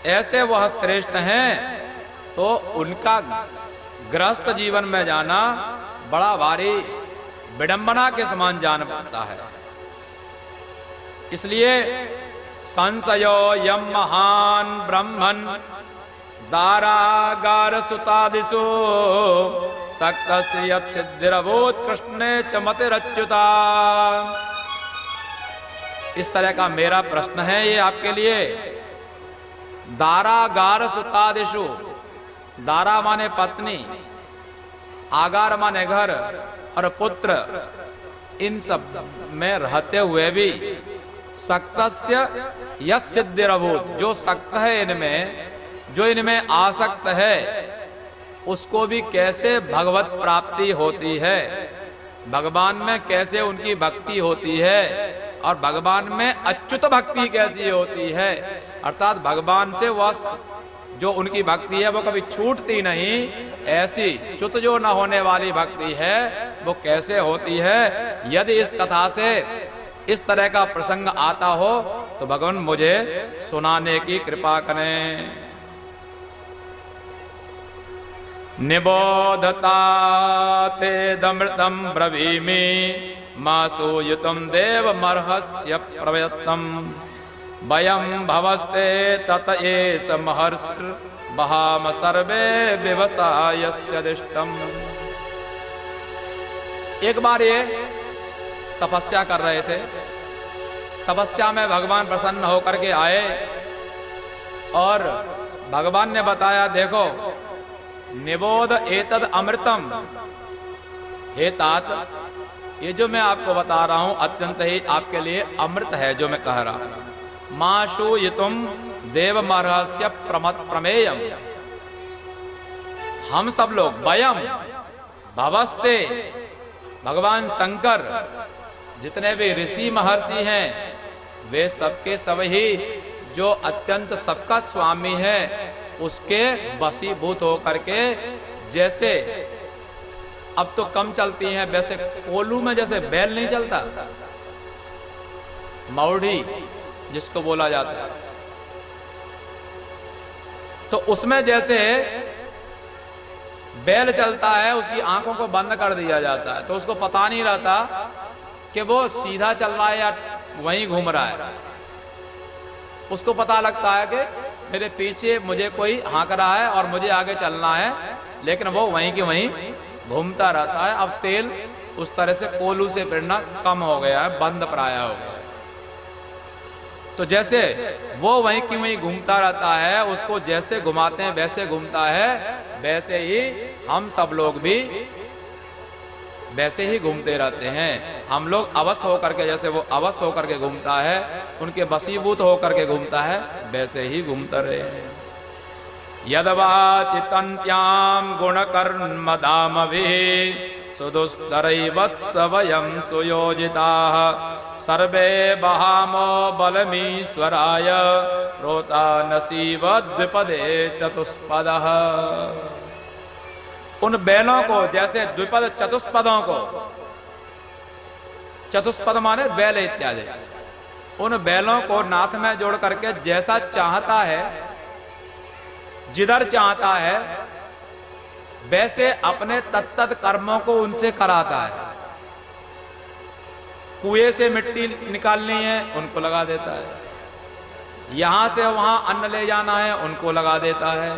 ऐसे वह श्रेष्ठ हैं। तो उनका गृहस्थ जीवन में जाना बड़ा भारी विडंबना के समान जान पड़ता है। इसलिए संशयो यम महान ब्रह्मन दारागार सुतादिशु सक्तस्य यत् सिद्धिरभूत कृष्णे च मतिरच्युता। इस तरह का मेरा प्रश्न है ये आपके लिए। दारागार सुतादिशु, दारा माने पत्नी, आगार माने घर और पुत्र, इन सब में रहते हुए भी सक्तस्य यत् सिद्धिरभूत, जो सक्त है इनमें, जो इनमें आसक्त है, उसको भी कैसे भगवत प्राप्ति होती है, भगवान में कैसे उनकी भक्ति होती है, और भगवान में अच्युत भक्ति कैसी होती है, अर्थात भगवान से वह जो उनकी भक्ति है वो कभी छूटती नहीं, ऐसी च्युत जो न होने वाली भक्ति है वो कैसे होती है। यदि इस कथा से इस तरह का प्रसंग आता हो तो भगवान मुझे सुनाने की कृपा करें। निबोधता ते दमृतम ब्रवीमि मासूयुतम देव मर्हस्य प्रयत्नम वयं भवस्ते तत एष महर्षिर् बहाम सर्वे विवसायस्य दिष्टम्। एक बार ये तपस्या कर रहे थे, तपस्या में भगवान प्रसन्न होकर के आए और भगवान ने बताया, देखो निबोध एतद अमृतम, हे तात, ये जो मैं आपको बता रहा हूं अत्यंत ही आपके लिए अमृत है जो मैं कह रहा हूं। माशूयितुम देव महर्ष्य प्रमेयम, हम सब लोग वयम भवस्ते, भगवान शंकर जितने भी ऋषि महर्षि हैं वे सबके सब ही जो अत्यंत सबका स्वामी है उसके वशीभूत होकर के, जैसे अब तो कम चलती हैं, वैसे कोलू में जैसे बैल नहीं चलता, मौढ़ी जिसको बोला जाता है, तो उसमें जैसे बैल चलता है उसकी आंखों को बंद कर दिया जाता है तो उसको पता नहीं रहता कि वो सीधा चल रहा है या वहीं घूम रहा है। उसको पता लगता है कि मेरे पीछे मुझे कोई हाँक रहा है और मुझे आगे चलना है, लेकिन वो वहीं के वहीं घूमता रहता है। अब तेल उस तरह से कोलू से फिरना कम हो गया है, बंद प्राय हो गया है। तो जैसे वो वहीं की वहीं घूमता रहता है, उसको जैसे घुमाते हैं वैसे घूमता है, वैसे ही हम सब लोग भी वैसे ही घूमते रहते हैं। हम लोग अवश्य होकर के, जैसे वो अवश्य होकर के घूमता है, उनके वशीभूत होकर के घूमता है, वैसे ही घूमता रहे। यदवा चितन्त्याम गुणकर्म दामभिः सुदुस्तरैवत्स वयं सुयोजिताः सर्वे बहामो बलमीश्वराय रोता नसीब द्विपदे चतुष्पदः। उन बैलों को, जैसे द्विपद चतुष्पदों को, चतुष्पद माने बैल इत्यादि, उन बैलों को नाथ में जोड़ करके जैसा चाहता है, जिधर चाहता है, वैसे अपने तत्त कर्मों को उनसे कराता है। कुएं से मिट्टी निकालनी है, उनको लगा देता है। यहां से वहां अन्न ले जाना है, उनको लगा देता है।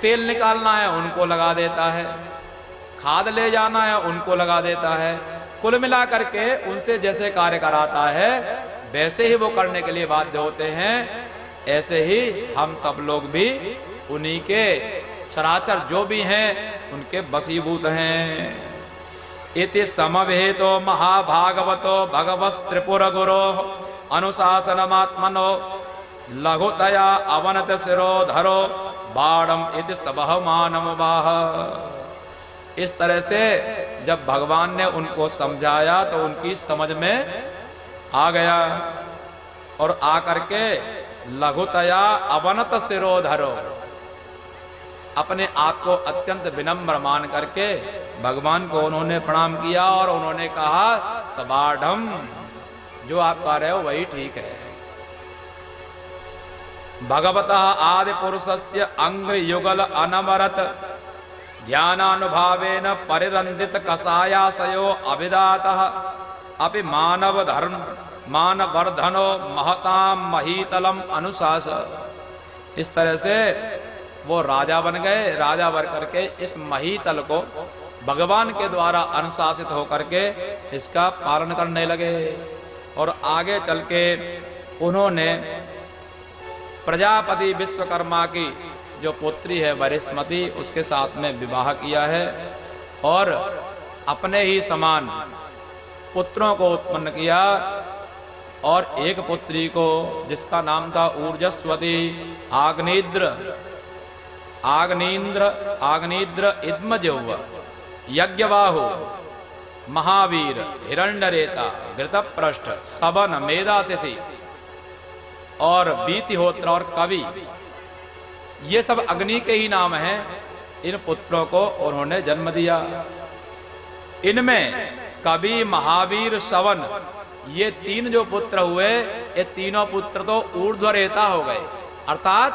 तेल निकालना है, उनको लगा देता है। खाद ले जाना है, उनको लगा देता है। कुल मिला करके उनसे जैसे कार्य कराता है, वैसे ही वो करने के लिए बाध्य होते हैं। ऐसे ही हम सब लोग भी उन्हीं के, चराचर जो भी हैं, उनके वशीभूत हैं। इति समवेतो महाभागवतो भगवस् त्रिपुर गुरो अनुशासनमात्मनो लघुतया अवनत शिरोधरो बाणम इति सबहमानमवाह। इस तरह से जब भगवान ने उनको समझाया तो उनकी समझ में आ गया, और आकर के लघुतया अवनत शिरोधरो, अपने आप को अत्यंत विनम्र मान करके भगवान को उन्होंने प्रणाम किया, और उन्होंने कहा सबाढ़म, जो आप कह रहे हो वही ठीक है। भगवतः आदि पुरुषस्य अंग्र युगल अनवरत ध्यानानुभावेन परिरंदित कषायाशयो अभिदातः अपि मानव धर्म मानवर्धनो महताम महीतलम अनुशास। इस तरह से वो राजा बन गए। राजा बन करके इस महीतल को भगवान के द्वारा अनुशासित होकर के इसका पालन करने लगे, और आगे चल के उन्होंने प्रजापति विश्वकर्मा की जो पुत्री है वरिष्मति, उसके साथ में विवाह किया है, और अपने ही समान पुत्रों को उत्पन्न किया। और एक पुत्री को, जिसका नाम था ऊर्जस्वती, आग्नीन्द्र इद्मजौव, यज्ञबाहु, महावीर, हिरण्यरेता, घृतपृष्ठ, सबन, मेधातिथि और बीतिहोत्र और कवि, ये सब अग्नि के ही नाम हैं। इन पुत्रों को उन्होंने जन्म दिया। इनमें कवि, महावीर, सवन, ये तीन जो पुत्र हुए, ये तीनों पुत्र तो ऊर्ध्वरेता हो गए, अर्थात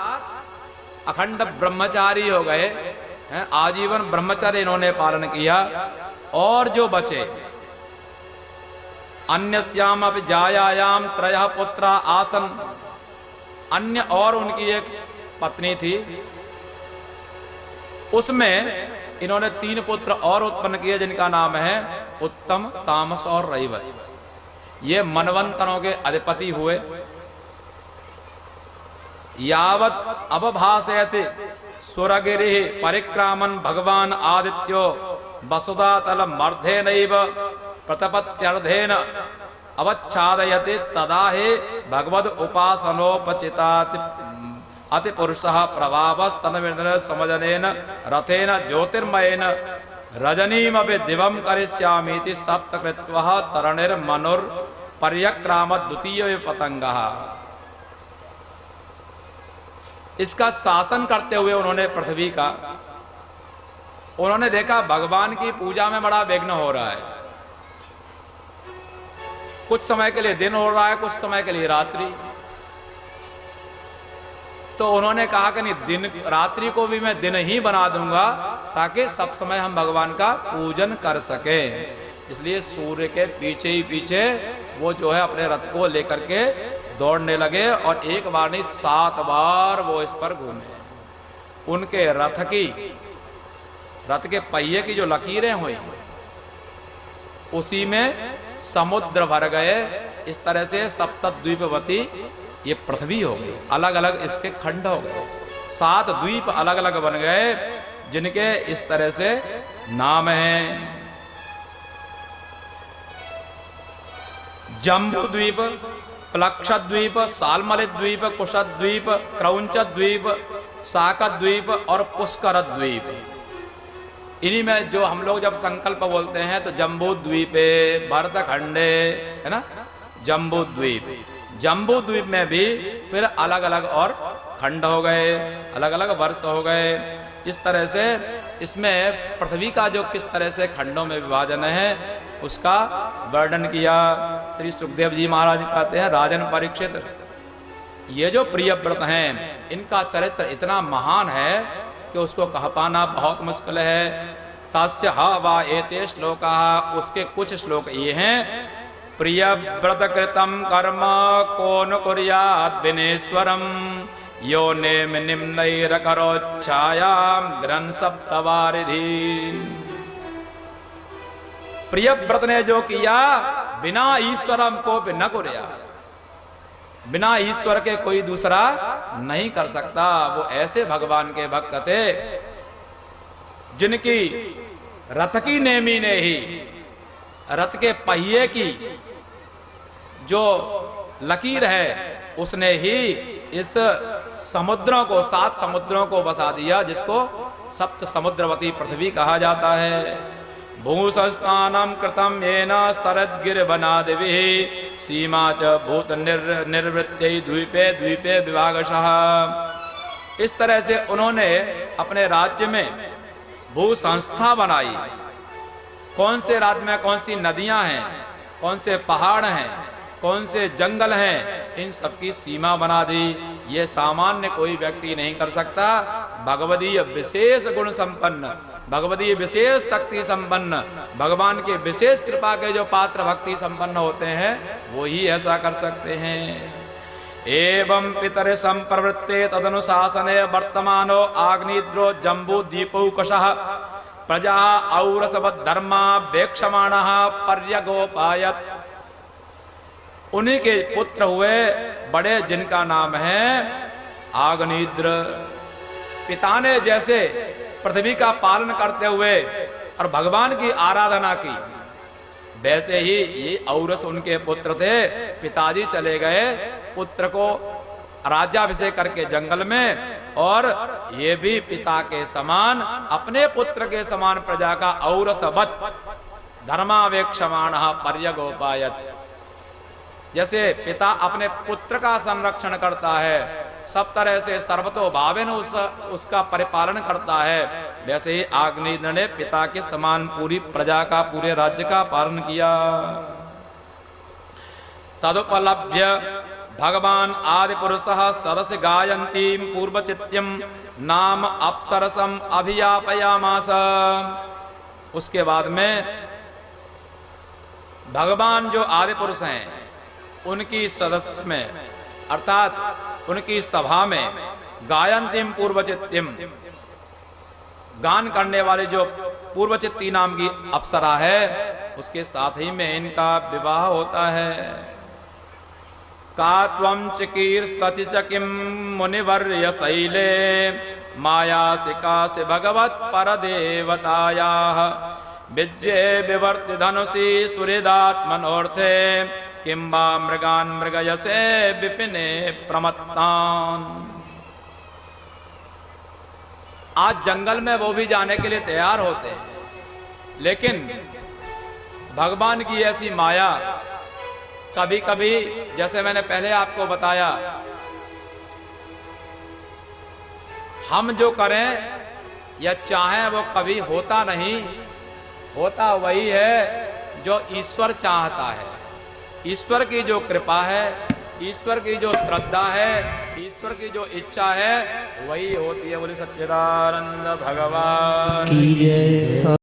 अखंड ब्रह्मचारी हो गए, आजीवन ब्रह्मचर्य इन्होंने पालन किया। और जो बचे, अन्यस्याम अपि जायायाम त्रयः पुत्रा आसन, अन्य और उनकी एक पत्नी थी, उसमें इन्होंने तीन पुत्र और उत्पन्न किए, जिनका नाम है उत्तम, तामस और रैवत। ये मनवंतरों के अधिपति हुए। यावत अवभासयति सुरगिरि परिक्रामन भगवान आदित्यो वसुधातल मर्धेनैव प्रतपत्यर्धेन अवच्छादयति तदा हे भगवद उपासनोपचिताति अति पुरुषः प्रभावस्तनवेदन समजनेन रथेन ज्योतिर्मयेन रजनीमपि दिवं करिष्यामीति सप्तकृत्वः तरणिर्मनुर् पर्यक्रामत् द्वितीय पतंगः। इसका शासन करते हुए उन्होंने पृथ्वी का, उन्होंने देखा भगवान की पूजा में बड़ा विघ्न हो रहा है। कुछ समय के लिए दिन हो रहा है, कुछ समय के लिए रात्रि। तो उन्होंने कहा कि नहीं, दिन रात्रि को भी मैं दिन ही बना दूंगा, ताकि सब समय हम भगवान का पूजन कर सकें। इसलिए सूर्य के पीछे ही पीछे वो जो है अपने रथ को लेकर के दौड़ने लगे, और एक बार नहीं 7 बार वो इस पर घूमे। उनके रथ के पहिए की जो लकीरें हुई, उसी में समुद्र भर गए इस तरह से सप्तद्वीपवती ये पृथ्वी हो गई, अलग अलग इसके खंड हो गए, 7 द्वीप अलग अलग बन गए जिनके इस तरह से नाम हैं। जम्बू द्वीप, प्लक्षद्वीप, सालमलित द्वीप, कुशद्वीप, क्रौंच द्वीप, साकत द्वीप और पुष्कर द्वीप। इन्हीं में जो हम लोग जब संकल्प बोलते हैं तो जम्बू द्वीपे भरतखंडे, है ना, जम्बू द्वीप। जम्बू द्वीप में भी फिर अलग अलग और खंड हो गए, अलग अलग वर्ष हो गए। इस तरह से इसमें पृथ्वी का जो किस तरह से खंडों में विभाजन है उसका वर्णन किया। श्री सुखदेव जी महाराज कहते हैं, राजन परीक्षित, ये जो प्रियव्रत हैं इनका चरित्र इतना महान है कि उसको कह पाना बहुत मुश्किल है। तस्य हा वा एते श्लोका, उसके कुछ श्लोक ये हैं। प्रियव्रत कृतम कर्म को न कुर्यात् विनेश्वरम, यो नेम निम्नैरकरोच्छायाम ग्रन सप्तवारिधि। प्रियव्रत ने जो किया बिना ईश्वरम को न कुर्या, बिना ईश्वर के कोई दूसरा नहीं कर सकता। वो ऐसे भगवान के भक्त थे जिनकी रथ की नेमी ने ही, रथ के पहिए की जो लकीर है उसने ही इस समुद्रों को, 7 समुद्रों को बसा दिया, जिसको सप्त समुद्रवती पृथ्वी कहा जाता है। भूसंस्थानम कृतम येन शरद्गिर बनादिभिः, सीमा च भूत निर्वृत्यै द्वीपे द्वीपे विभागशः। इस तरह से उन्होंने अपने राज्य में भू संस्था बनाई। कौन से राज्य में कौन सी नदियां हैं, कौन से पहाड़ हैं, कौन से जंगल हैं, इन सबकी सीमा बना दी। ये सामान्य कोई व्यक्ति नहीं कर सकता। भगवदीय विशेष गुण संपन्न, भगवदीय विशेष शक्ति संपन्न, भगवान के विशेष कृपा के जो पात्र भक्ति संपन्न होते हैं वो ही ऐसा कर सकते हैं। एवं पितरे संप्रवृत्ते तदनुशासने वर्तमानो आग्निद्रो जम्बू दीपौकशः, प्रजा औरसवत् धर्मा वेक्षमाणः पर्यगोपायत। उन्हीं के पुत्र हुए बड़े जिनका नाम है आग्निद्र। पिता ने जैसे पृथ्वी का पालन करते हुए और भगवान की आराधना की, वैसे ही ये औरस उनके पुत्र थे। पिताजी चले गए पुत्र को राज्याभिषेक करके जंगल में, और ये भी पिता के समान, अपने पुत्र के समान प्रजा का औरसवत् धर्मावेक्षमाणः पर्यगोपायत। जैसे पिता अपने पुत्र का संरक्षण करता है, सब तरह से सर्वतोभावेन उसका परिपालन करता है, वैसे ही आग्नेय ने पिता के समान पूरी प्रजा का, पूरे राज्य का पालन किया। तदुपलभ्य भगवान आदि पुरुषः सदस्य गायन्तीं पूर्वचित्यं नाम अप्सरसम अभियापयामास। उसके बाद में भगवान जो आदि पुरुष हैं उनकी सदस्य में, अर्थात उनकी सभा में, गायन्तीम पूर्वचित्यम, गान करने वाले जो पूर्वचित्ती नाम की अप्सरा है उसके साथ ही में इनका विवाह होता है। का त्वं चिकीर सचिचकिम मुनिवर्य शैले, मायासिकासि भगवत् परदेवतायाः, विज्ये विवर्ति धनुषि सुहृदात्मनोर्थे, किंबा मृगान मृगयसे विपिने प्रमत्तान। आज जंगल में वो भी जाने के लिए तैयार होते हैं, लेकिन भगवान की ऐसी माया, कभी कभी जैसे मैंने पहले आपको बताया, हम जो करें या चाहें वो कभी होता नहीं, होता वही है जो ईश्वर चाहता है। ईश्वर की जो कृपा है, ईश्वर की जो श्रद्धा है, ईश्वर की जो इच्छा है वही होती है। बोले सच्चिदानंद भगवान की जय।